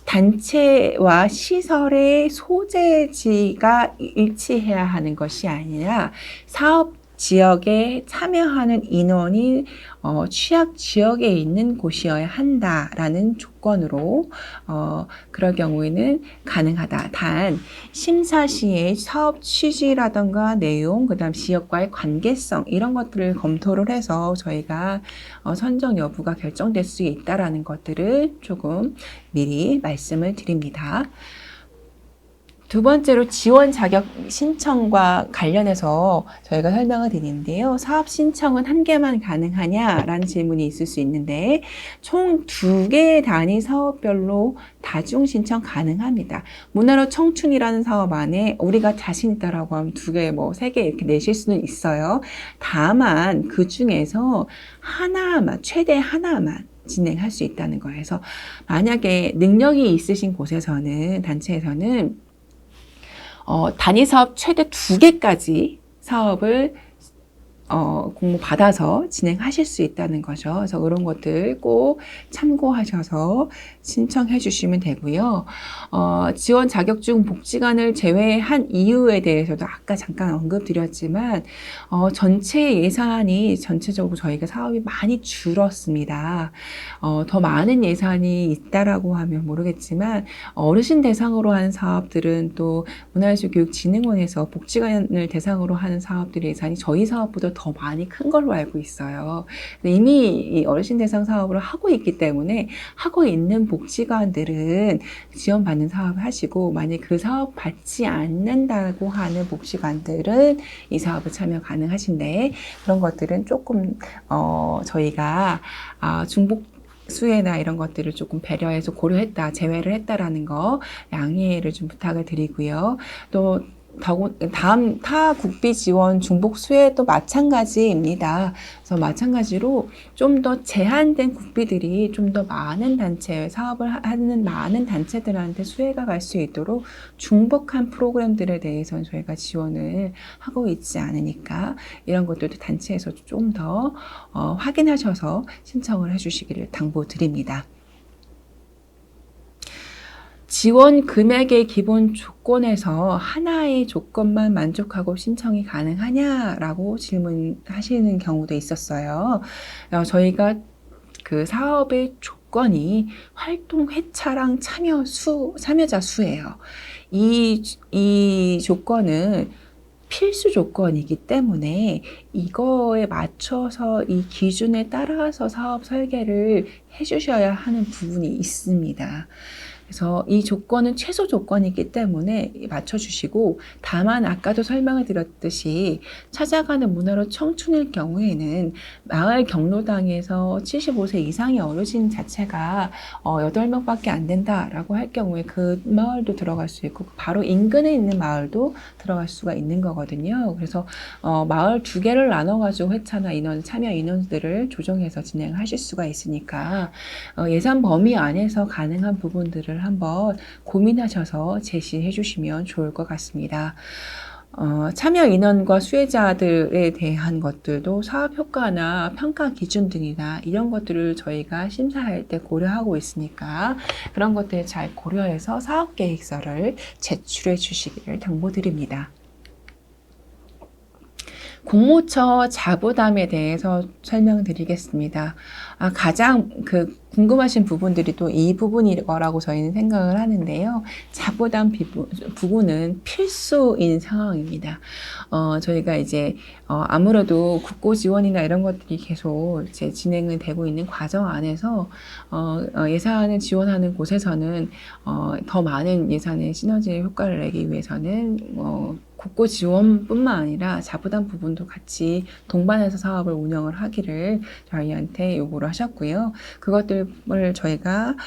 단체와 시설의 소재지가 일치해야 하는 것이 아니라 사업 지역에 참여하는 인원이 취약 지역에 있는 곳이어야 한다라는 조건으로 그럴 경우에는 가능하다. 단 심사 시에 사업 취지라던가 내용, 그다음 지역과의 관계성 이런 것들을 검토를 해서 저희가 선정 여부가 결정될 수 있다라는 것들을 조금 미리 말씀을 드립니다. 두 번째로 지원 자격 신청과 관련해서 저희가 설명을 드리는데요. 사업 신청은 한 개만 가능하냐라는 질문이 있을 수 있는데 총 2개의 단위 사업별로 다중 신청 가능합니다. 문화로 청춘이라는 사업 안에 우리가 자신 있다라고 하면 2개, 3개 이렇게 내실 수는 있어요. 다만 그 중에서 하나만, 최대 하나만 진행할 수 있다는 거예요. 그래서 만약에 능력이 있으신 곳에서는, 단체에서는 단위 사업 최대 2개까지 사업을 공모 받아서 진행하실 수 있다는 거죠. 그래서 그런 것들 꼭 참고하셔서 신청해 주시면 되고요. 지원 자격증 복지관을 제외한 이유에 대해서도 아까 잠깐 언급드렸지만 전체 예산이 전체적으로 저희가 사업이 많이 줄었습니다. 더 많은 예산이 있다라고 하면 모르겠지만 어르신 대상으로 하는 사업들은 또 문화예술교육진흥원에서 복지관을 대상으로 하는 사업들의 예산이 저희 사업보다 더 많이 큰 걸로 알고 있어요. 이미 이 어르신 대상 사업을 하고 있기 때문에 하고 있는 복지관들은 지원받는 사업을 하시고, 만약 그 사업 받지 않는다고 하는 복지관들은 이 사업에 참여 가능하신데, 그런 것들은 조금 저희가 중복 수혜나 이런 것들을 조금 배려해서 고려했다, 제외를 했다라는 거 양해를 좀 부탁을 드리고요. 또 다음 타 국비 지원 중복 수혜도 마찬가지입니다. 그래서 마찬가지로 좀 더 제한된 국비들이 좀 더 많은 단체, 사업을 하는 많은 단체들한테 수혜가 갈 수 있도록 중복한 프로그램들에 대해서는 저희가 지원을 하고 있지 않으니까 이런 것들도 단체에서 좀 더 확인하셔서 신청을 해주시기를 당부드립니다. 지원 금액의 기본 조건에서 하나의 조건만 만족하고 신청이 가능하냐라고 질문하시는 경우도 있었어요. 저희가 그 사업의 조건이 활동 회차랑 참여자 수예요. 이 조건은 필수 조건이기 때문에 이거에 맞춰서 이 기준에 따라서 사업 설계를 해주셔야 하는 부분이 있습니다. 그래서 이 조건은 최소 조건이기 때문에 맞춰주시고, 다만 아까도 설명을 드렸듯이 찾아가는 문화로 청춘일 경우에는 마을 경로당에서 75세 이상의 어르신 자체가 8명밖에 안 된다라고 할 경우에 그 마을도 들어갈 수 있고 바로 인근에 있는 마을도 들어갈 수가 있는 거거든요. 그래서 마을 2개를 나눠가지고 회차나 참여 인원들을 조정해서 진행하실 수가 있으니까 예산 범위 안에서 가능한 부분들을 한번 고민하셔서 제시해 주시면 좋을 것 같습니다. 참여 인원과 수혜자들에 대한 것들도 사업 효과나 평가 기준 등이나 이런 것들을 저희가 심사할 때 고려하고 있으니까 그런 것들 잘 고려해서 사업 계획서를 제출해 주시기를 당부드립니다. 공모처 자부담에 대해서 설명드리겠습니다. 가장 궁금하신 부분들이 또 이 부분일 거라고 저희는 생각을 하는데요. 자부담 부분은 필수인 상황입니다. 저희가 이제 아무래도 국고 지원이나 이런 것들이 계속 이제 진행이 되고 있는 과정 안에서 예산을 지원하는 곳에서는 더 많은 예산의 시너지 효과를 내기 위해서는 국고 지원뿐만 아니라 자부담 부분도 같이 동반해서 사업을 운영을 하기를 저희한테 요구를 하셨고요. 그것들을 저희가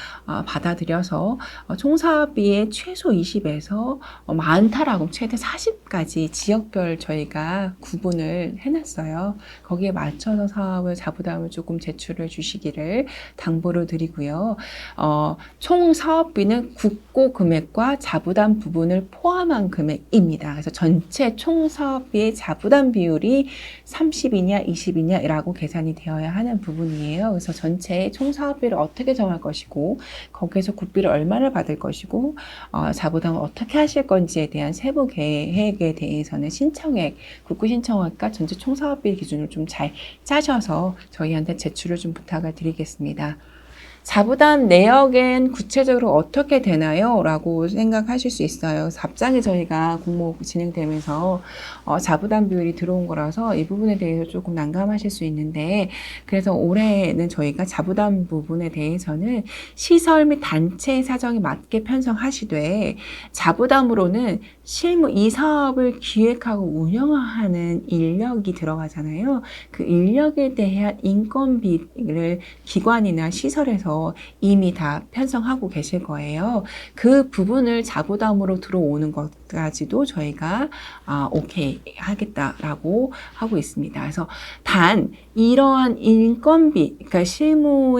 받아들여서 총사업비의 최소 20에서 많다라고 최대 40까지 지역별 저희가 구분을 해놨어요. 거기에 맞춰서 사업을 자부담을 조금 제출해 주시기를 당부를 드리고요. 총 사업비는 국고 금액과 자부담 부분을 포함한 금액입니다. 그래서 전체 총 사업비의 자부담 비율이 30이냐 20이냐라고 계산이 되어야 하는 부분이에요. 그래서 전체 총 사업비를 어떻게 정할 것이고 거기에서 국비를 얼마를 받을 것이고 자부담을 어떻게 하실 건지에 대한 세부 계획에 대해서는 신청액, 국고 신청액과 전체 총 사업비 기준을 좀 잘 짜셔서 저희한테 제출을 좀 부탁을 드리겠습니다. 자부담 내역엔 구체적으로 어떻게 되나요? 라고 생각하실 수 있어요. 답장이 저희가 공모 진행되면서 자부담 비율이 들어온 거라서 이 부분에 대해서 조금 난감하실 수 있는데, 그래서 올해는 저희가 자부담 부분에 대해서는 시설 및 단체 사정에 맞게 편성하시되, 자부담으로는 실무 이 사업을 기획하고 운영하는 인력이 들어가잖아요. 그 인력에 대한 인건비를 기관이나 시설에서 이미 다 편성하고 계실 거예요. 그 부분을 자부담으로 들어오는 것까지도 저희가 오케이 하겠다라고 하고 있습니다. 그래서 단 이러한 인건비, 그러니까 실무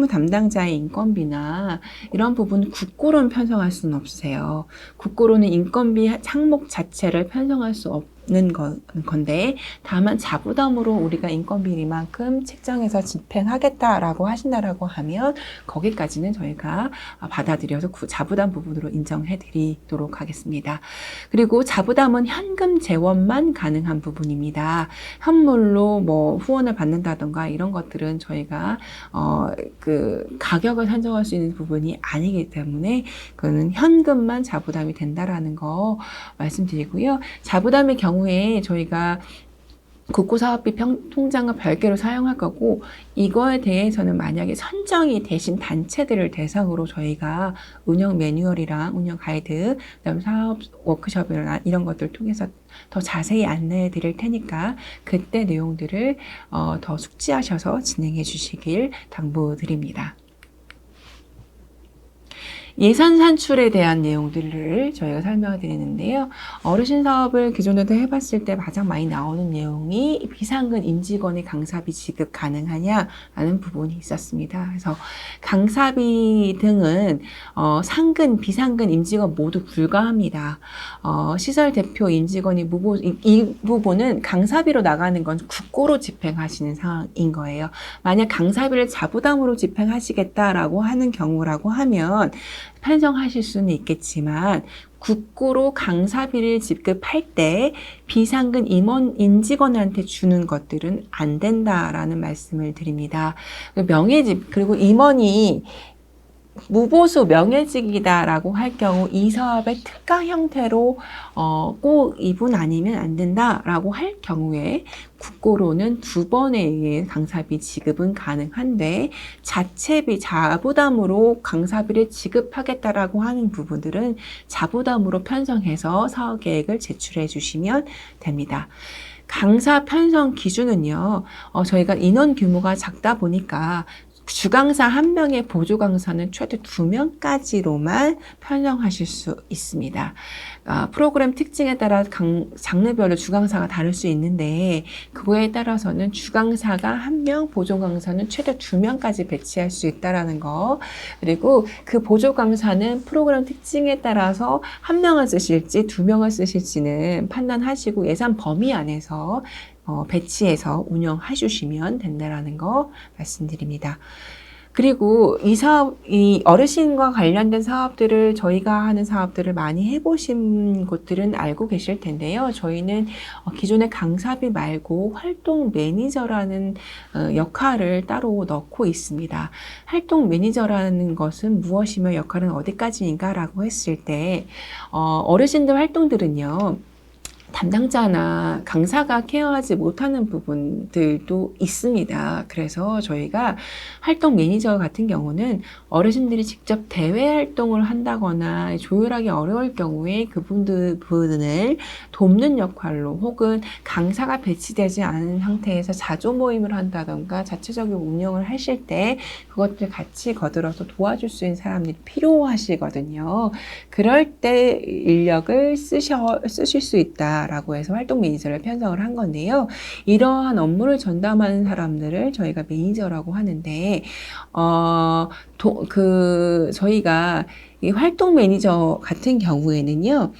담당자의 인건비나 이런 부분 국고로는 편성할 수는 없으세요. 국고로는 인건비 항목 자체를 편성할 수 없는 건데, 다만 자부담으로 우리가 인건비만큼 책정해서 집행하겠다라고 하신다라고 하면 거기까지는 저희가 받아들여서 자부담 부분으로 인정해 드리도록 하겠습니다. 그리고 자부담은 현금 재원만 가능한 부분입니다. 현물로 뭐 후원을 받는다던가 이런 것들은 저희가 가격을 산정할 수 있는 부분이 아니기 때문에 그거는 현금만 자부담이 된다라는 거 말씀드리고요. 자부담의 경우에 저희가 국고사업비 통장을 별개로 사용할 거고, 이거에 대해서는 만약에 선정이 되신 단체들을 대상으로 저희가 운영 매뉴얼이랑 운영 가이드, 그다음에 사업 워크숍이나 이런 것들을 통해서 더 자세히 안내해 드릴 테니까 그때 내용들을 더 숙지하셔서 진행해 주시길 당부드립니다. 예산 산출에 대한 내용들을 저희가 설명을 드리는데요. 어르신 사업을 기존에도 해봤을 때 가장 많이 나오는 내용이 비상근 임직원의 강사비 지급 가능하냐라는 부분이 있었습니다. 그래서 강사비 등은 상근, 비상근 임직원 모두 불가합니다. 시설 대표 임직원이 이 부분은 강사비로 나가는 건 국고로 집행하시는 상황인 거예요. 만약 강사비를 자부담으로 집행하시겠다라고 하는 경우라고 하면 편성하실 수는 있겠지만 국고로 강사비를 지급할 때 비상근 임직원한테 주는 것들은 안 된다라는 말씀을 드립니다. 명예직 그리고 임원이 무보수 명예직이다라고 할 경우 이 사업의 특가 형태로 꼭 이분 아니면 안 된다라고 할 경우에 국고로는 2번에 강사비 지급은 가능한데 자체비 자부담으로 강사비를 지급하겠다라고 하는 부분들은 자부담으로 편성해서 사업 계획을 제출해 주시면 됩니다. 강사 편성 기준은요. 저희가 인원 규모가 작다 보니까 주강사 1명의 보조강사는 최대 2명까지로만 편성하실 수 있습니다. 프로그램 특징에 따라 장르별로 주강사가 다를 수 있는데 그거에 따라서는 주강사가 1명, 보조강사는 최대 2명까지 배치할 수 있다는 거. 그리고 그 보조강사는 프로그램 특징에 따라서 1명을 쓰실지 2명을 쓰실지는 판단하시고 예산 범위 안에서 배치해서 운영해 주시면 된다는 거 말씀드립니다. 그리고 이 어르신과 관련된 사업들을 저희가 하는 사업들을 많이 해보신 곳들은 알고 계실 텐데요. 저희는 기존의 강사비 말고 활동 매니저라는 역할을 따로 넣고 있습니다. 활동 매니저라는 것은 무엇이며 역할은 어디까지인가라고 했을 때 어르신들 활동들은요. 담당자나 강사가 케어하지 못하는 부분들도 있습니다. 그래서 저희가 활동 매니저 같은 경우는 어르신들이 직접 대외 활동을 한다거나 조율하기 어려울 경우에 그분들을 돕는 역할로 혹은 강사가 배치되지 않은 상태에서 자조 모임을 한다던가 자체적인 운영을 하실 때 그것들 같이 거들어서 도와줄 수 있는 사람들이 필요하시거든요. 그럴 때 인력을 쓰실 수 있다. 라고 해서 활동 매니저를 편성을 한 건데요. 이러한 업무를 전담하는 사람들을 저희가 매니저라고 하는데, 저희가 이 활동 매니저 같은 경우에는요,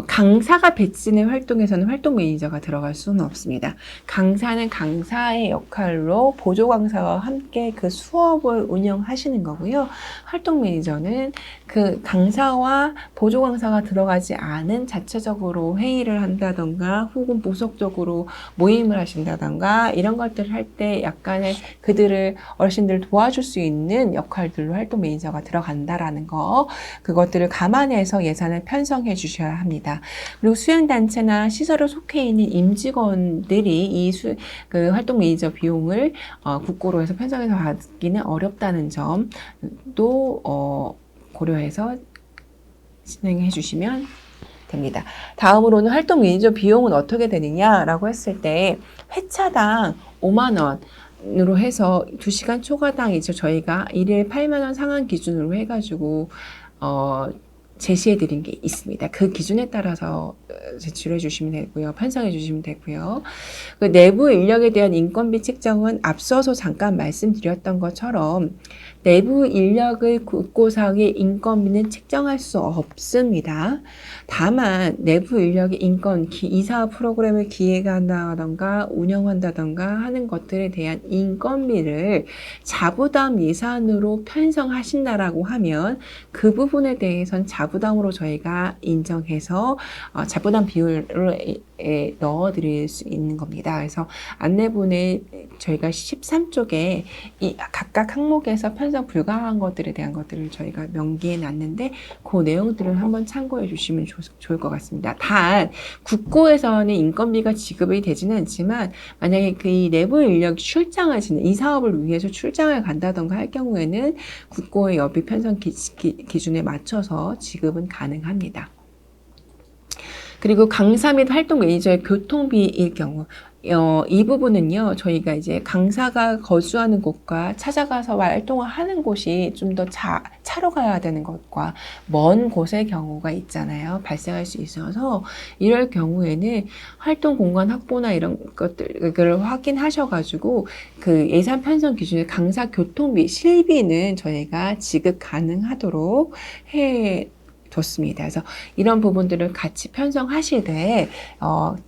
강사가 배치된 활동에서는 활동 매니저가 들어갈 수는 없습니다. 강사는 강사의 역할로 보조 강사와 함께 그 수업을 운영하시는 거고요. 활동 매니저는 그 강사와 보조 강사가 들어가지 않은 자체적으로 회의를 한다던가 혹은 보석적으로 모임을 하신다던가 이런 것들을 할 때 약간의 그들을 어르신들을 도와줄 수 있는 역할들로 활동 매니저가 들어간다라는 거 그것들을 감안해서 예산을 편성해 주셔야 합니다. 그리고 수행단체나 시설에 속해 있는 임직원들이 그 활동 매니저 비용을 국고로 해서 편성해서 받기는 어렵다는 점도 고려해서 진행해 주시면 됩니다. 다음으로는 활동 매니저 비용은 어떻게 되느냐라고 했을 때 회차당 5만 원으로 해서 2시간 초과당 이제 저희가 일일 8만 원 상한 기준으로 해가지고 제시해 드린 게 있습니다. 그 기준에 따라서 제출해 주시면 되고요. 편성해 주시면 되고요. 그 내부 인력에 대한 인건비 책정은 앞서서 잠깐 말씀드렸던 것처럼 내부 인력의 국고상의 인건비는 책정할 수 없습니다. 다만 내부 인력의 이 사업 프로그램을 기획한다던가 운영한다던가 하는 것들에 대한 인건비를 자부담 예산으로 편성하신다라고 하면 그 부분에 대해서는 자부담으로 저희가 인정해서 자부담 비율을 안내부에 넣어드릴 수 있는 겁니다. 그래서 안내부에 저희가 13쪽에 이 각각 항목에서 편성 불가한 것들에 대한 것들을 저희가 명기해 놨는데 그 내용들을 한번 참고해 주시면 좋을 것 같습니다. 단 국고에서는 인건비가 지급이 되지는 않지만 만약에 그 내부 인력 출장을 이 사업을 위해서 출장을 간다던가 할 경우에는 국고의 여비 편성 기준에 맞춰서 지급은 가능합니다. 그리고 강사 및 활동 매니저의 교통비일 경우 이 부분은요, 저희가 이제 강사가 거주하는 곳과 찾아가서 활동을 하는 곳이 좀 더 차로 가야 되는 것과 먼 곳의 경우가 있잖아요. 발생할 수 있어서 이럴 경우에는 활동 공간 확보나 이런 것들을 확인하셔가지고 그 예산 편성 기준에 강사 교통비, 실비는 저희가 지급 가능하도록 뒀습니다. 그래서 이런 부분들을 같이 편성하시되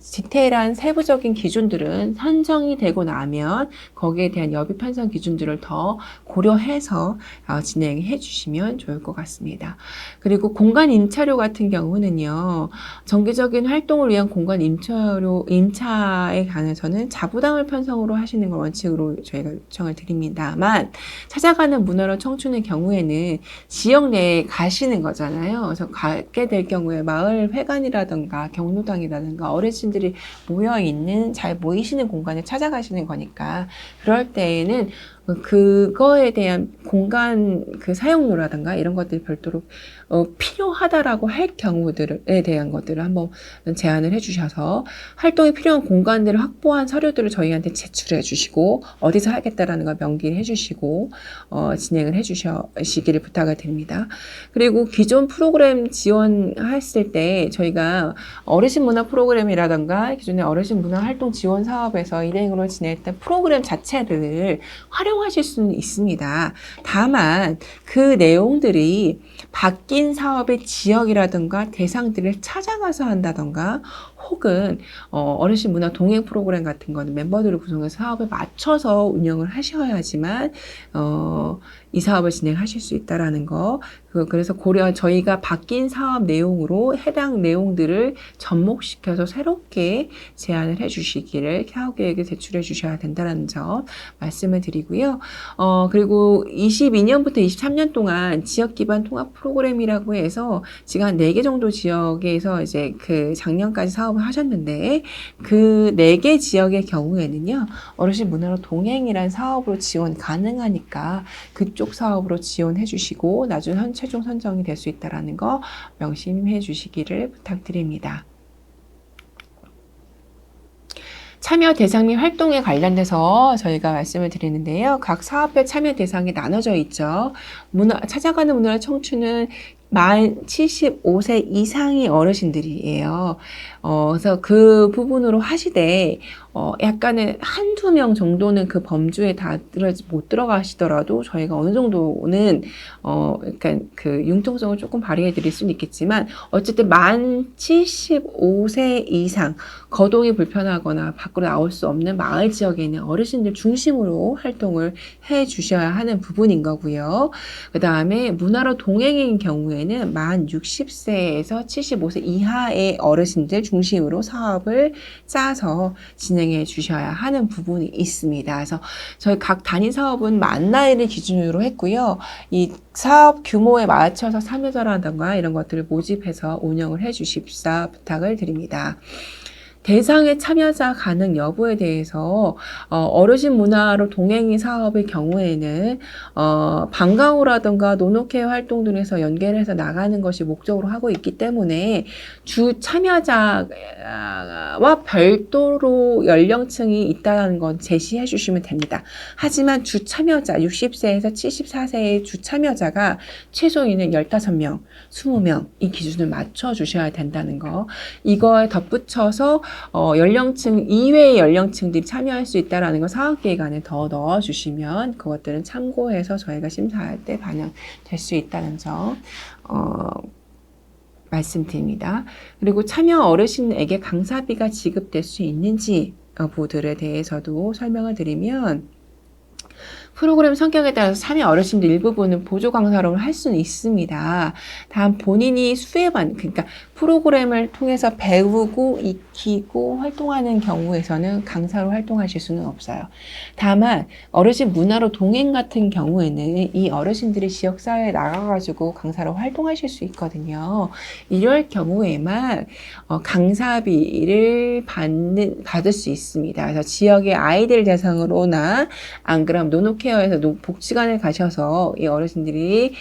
디테일한 세부적인 기준들은 선정이 되고 나면 거기에 대한 여비 편성 기준들을 더 고려해서 진행해 주시면 좋을 것 같습니다. 그리고 공간 임차료 같은 경우는요. 정기적인 활동을 위한 공간 임차에 관해서는 자부담을 편성으로 하시는 걸 원칙으로 저희가 요청을 드립니다만 찾아가는 문화로 청춘의 경우에는 지역 내에 가시는 거잖아요. 그래서 가게 될 경우에 마을 회관이라든가 경로당이라든가 어르신들이 모여있는 잘 모이시는 공간에 찾아가시는 거니까 그럴 때에는 그거에 대한 공간 그 사용료라든가 이런 것들이 별도로 필요하다라고 할 경우들에 대한 것들을 한번 제안을 해주셔서 활동에 필요한 공간들을 확보한 서류들을 저희한테 제출해 주시고 어디서 하겠다라는 걸 명기를 해주시고 진행을 해주시기를 부탁을 드립니다. 그리고 기존 프로그램 지원했을 때 저희가 어르신 문화 프로그램이라든가 기존의 어르신 문화 활동 지원 사업에서 일행으로 진행했던 프로그램 자체를 활용하실 수는 있습니다. 다만 그 내용들이 바뀐 사업의 지역이라든가 대상들을 찾아가서 한다던가 혹은 어르신 문화 동행 프로그램 같은 거는 멤버들을 구성해서 사업에 맞춰서 운영을 하셔야지만 이 사업을 진행하실 수 있다라는 거. 그래서 저희가 바뀐 사업 내용으로 해당 내용들을 접목시켜서 새롭게 제안을 해주시기를 사업 계획에 제출해 주셔야 된다는 점 말씀을 드리고요. 그리고 22년부터 23년 동안 지역 기반 통합 프로그램이라고 해서 지금 한 4개 정도 지역에서 이제 그 작년까지 사업을 하셨는데 그 4개 지역의 경우에는요, 어르신 문화로 동행이란 사업으로 지원 가능하니까 그쪽 사업으로 지원해 주시고 나중에 최종 선정이 될 수 있다는 거 명심해 주시기를 부탁드립니다. 참여 대상 및 활동에 관련돼서 저희가 말씀을 드리는데요. 각 사업별 참여 대상이 나눠져 있죠. 찾아가는 문화 청춘은 만 75세 이상의 어르신들이에요. 그래서 그 부분으로 하시되, 약간은 한두 명 정도는 그 범주에 다 못 들어가시더라도 저희가 어느 정도는, 약간 그 융통성을 조금 발휘해 드릴 수는 있겠지만, 어쨌든 만 75세 이상, 거동이 불편하거나 밖으로 나올 수 없는 마을 지역에 있는 어르신들 중심으로 활동을 해 주셔야 하는 부분인 거고요. 그 다음에 문화로 동행인 경우에는 만 60세에서 75세 이하의 어르신들 중심으로 사업을 짜서 진행해 주셔야 하는 부분이 있습니다. 그래서 저희 각 단위 사업은 만 나이를 기준으로 했고요. 이 사업 규모에 맞춰서 참여자라든가 이런 것들을 모집해서 운영을 해 주십사 부탁을 드립니다. 대상의 참여자 가능 여부에 대해서 어르신 문화로 동행이 사업의 경우에는 방과후라든가 노노케어 활동 등에서 연계해서 나가는 것이 목적으로 하고 있기 때문에 주 참여자와 별도로 연령층이 있다는 건 제시해 주시면 됩니다. 하지만 주 참여자 60세에서 74세의 주 참여자가 최소인은 15명, 20명 이 기준을 맞춰 주셔야 된다는 거. 이거에 덧붙여서 연령층 이외의 연령층들이 참여할 수 있다라는 거 사업계획 안에 더 넣어주시면 그것들은 참고해서 저희가 심사할 때 반영될 수 있다는 점 말씀드립니다. 그리고 참여 어르신에게 강사비가 지급될 수 있는지 여부들에 대해서도 설명을 드리면 프로그램 성격에 따라서 참여 어르신들 일부분은 보조 강사로 할 수는 있습니다. 다만 본인이 그러니까 프로그램을 통해서 배우고 익히고 활동하는 경우에서는 강사로 활동하실 수는 없어요. 다만 어르신 문화로 동행 같은 경우에는 이 어르신들이 지역사회에 나가가지고 강사로 활동하실 수 있거든요. 이럴 경우에만 강사비를 받을 수 있습니다. 그래서 지역의 아이들 대상으로나 안 그럼 노노케어에서 복지관에 가셔서 이 어르신들이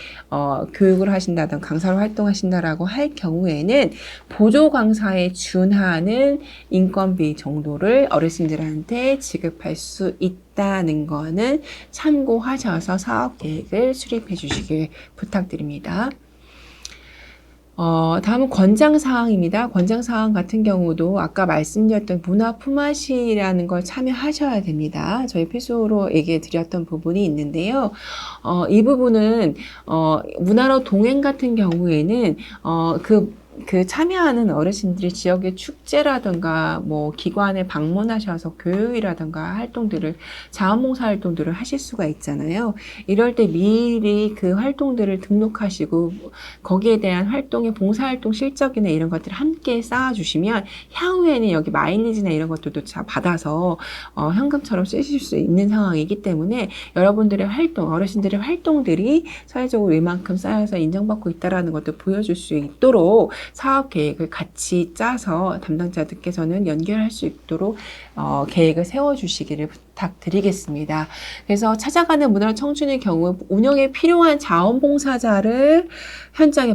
교육을 하신다든 강사로 활동하신다라고 할 경우에는 보조 강사에 준하는 인건비 정도를 어르신들한테 지급할 수 있다는 거는 참고하셔서 사업 계획을 수립해 주시길 부탁드립니다. 다음은 권장사항입니다. 권장사항 같은 경우도 아까 말씀드렸던 문화 품앗이라는 걸 참여하셔야 됩니다. 저희 필수로 얘기해 드렸던 부분이 있는데요. 이 부분은, 문화로 동행 같은 경우에는, 그 참여하는 어르신들이 지역의 축제라든가 뭐 기관에 방문하셔서 교육이라든가 활동들을 자원봉사 활동들을 하실 수가 있잖아요. 이럴 때 미리 그 활동들을 등록하시고 거기에 대한 활동의 봉사활동 실적이나 이런 것들을 함께 쌓아주시면 향후에는 여기 마일리지나 이런 것들도 받아서 현금처럼 쓰실 수 있는 상황이기 때문에 여러분들의 활동, 어르신들의 활동들이 사회적으로 이만큼 쌓여서 인정받고 있다는 것도 보여줄 수 있도록 사업 계획을 같이 짜서 담당자들께서는 연결할 수 있도록 계획을 세워주시기를 부탁드리겠습니다. 그래서 찾아가는 문화 청춘의 경우 운영에 필요한 자원봉사자를 현장의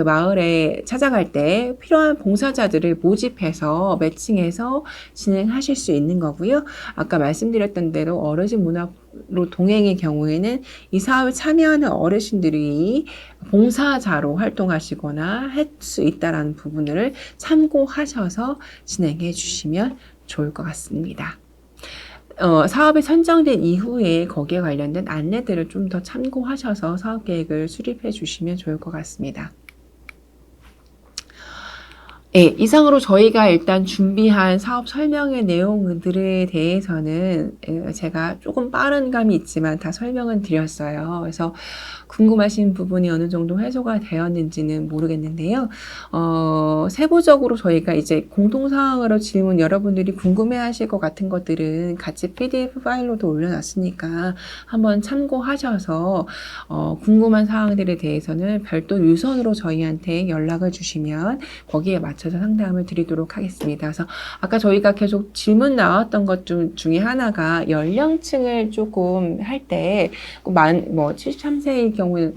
마을에 찾아갈 때 필요한 봉사자들을 모집해서 매칭해서 진행하실 수 있는 거고요. 아까 말씀드렸던 대로 어르신 문화로 동행의 경우에는 이 사업에 참여하는 어르신들이 봉사자로 활동하시거나 할 수 있다는 부분을 참고하셔서 진행해 주시면 좋을 것 같습니다. 사업이 선정된 이후에 거기에 관련된 안내들을 좀 더 참고하셔서 사업 계획을 수립해 주시면 좋을 것 같습니다. 네, 이상으로 저희가 일단 준비한 사업 설명의 내용들에 대해서는 제가 조금 빠른 감이 있지만 다 설명은 드렸어요. 그래서 궁금하신 부분이 어느 정도 해소가 되었는지는 모르겠는데요. 세부적으로 저희가 이제 공통사항으로 질문 여러분들이 궁금해하실 것 같은 것들은 같이 PDF 파일로도 올려놨으니까 한번 참고하셔서 궁금한 사항들에 대해서는 별도 유선으로 저희한테 연락을 주시면 거기에 맞춰서 상담을 드리도록 하겠습니다. 그래서 아까 저희가 계속 질문 나왔던 것 중에 하나가 연령층을 조금 할 때 뭐 73세의 경우는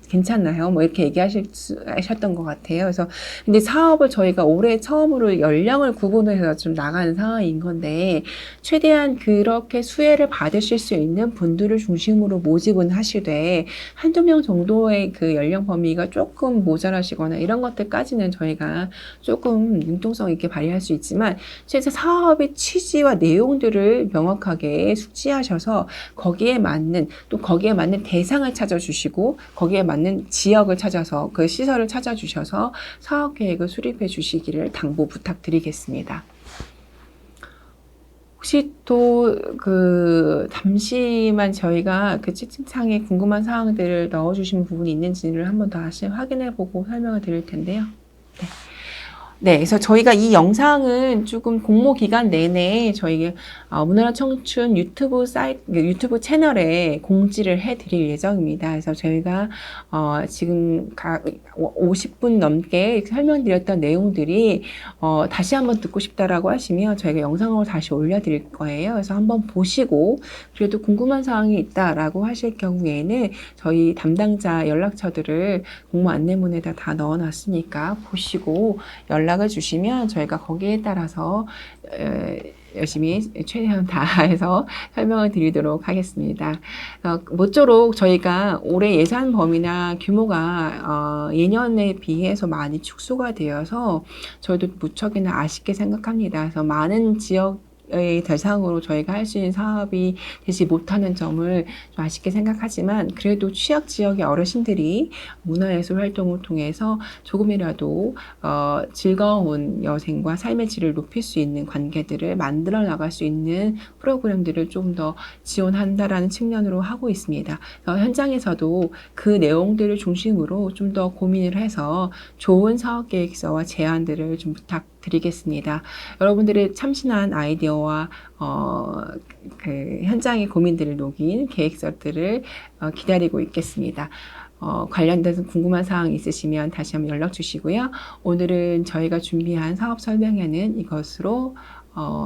괜찮나요? 뭐 이렇게 얘기하셨던 것 같아요. 그래서 근데 사업을 저희가 올해 처음으로 연령을 구분해서 좀 나가는 상황인 건데 최대한 그렇게 수혜를 받으실 수 있는 분들을 중심으로 모집은 하시되 한두 명 정도의 그 연령 범위가 조금 모자라시거나 이런 것들까지는 저희가 조금 융통성 있게 발휘할 수 있지만 실제 사업의 취지와 내용들을 명확하게 숙지하셔서 거기에 맞는 대상을 찾아주시고 거기에 맞는 지역을 찾아서 그 시설을 찾아주셔서 사업 계획을 수립해 주시기를 당부 부탁드리겠습니다. 혹시 또 잠시만 저희가 그 채팅창에 궁금한 사항들을 넣어주신 부분이 있는지를 한번 다시 확인해보고 설명을 드릴 텐데요. 네, 그래서 저희가 이 영상은 조금 공모 기간 내내 저희 문화나 청춘 유튜브 채널에 공지를 해드릴 예정입니다. 그래서 저희가 지금 50분 넘게 설명드렸던 내용들이 다시 한번 듣고 싶다라고 하시면 저희가 영상으로 다시 올려드릴 거예요. 그래서 한번 보시고 그래도 궁금한 사항이 있다라고 하실 경우에는 저희 담당자 연락처들을 공모 안내문에다 다 넣어놨으니까 보시고 연락을 주시면 저희가 거기에 따라서 열심히 최대한 다해서 설명을 드리도록 하겠습니다. 모쪼록 저희가 올해 예산 범위나 규모가 예년에 비해서 많이 축소가 되어서 저희도 무척이나 아쉽게 생각합니다. 그래서 많은 지역 의 대상으로 저희가 할 수 있는 사업이 되지 못하는 점을 좀 아쉽게 생각하지만 그래도 취약 지역의 어르신들이 문화예술 활동을 통해서 조금이라도 즐거운 여생과 삶의 질을 높일 수 있는 관계들을 만들어 나갈 수 있는 프로그램들을 좀 더 지원한다라는 측면으로 하고 있습니다. 현장에서도 그 내용들을 중심으로 좀 더 고민을 해서 좋은 사업계획서와 제안들을 좀 부탁드리겠습니다. 여러분들의 참신한 아이디어와 그 현장의 고민들을 녹인 계획서들을 기다리고 있겠습니다. 관련돼서 궁금한 사항 있으시면 다시 한번 연락 주시고요. 오늘은 저희가 준비한 사업 설명회는 이것으로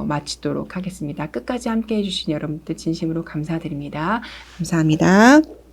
마치도록 하겠습니다. 끝까지 함께 해주신 여러분들 진심으로 감사드립니다. 감사합니다.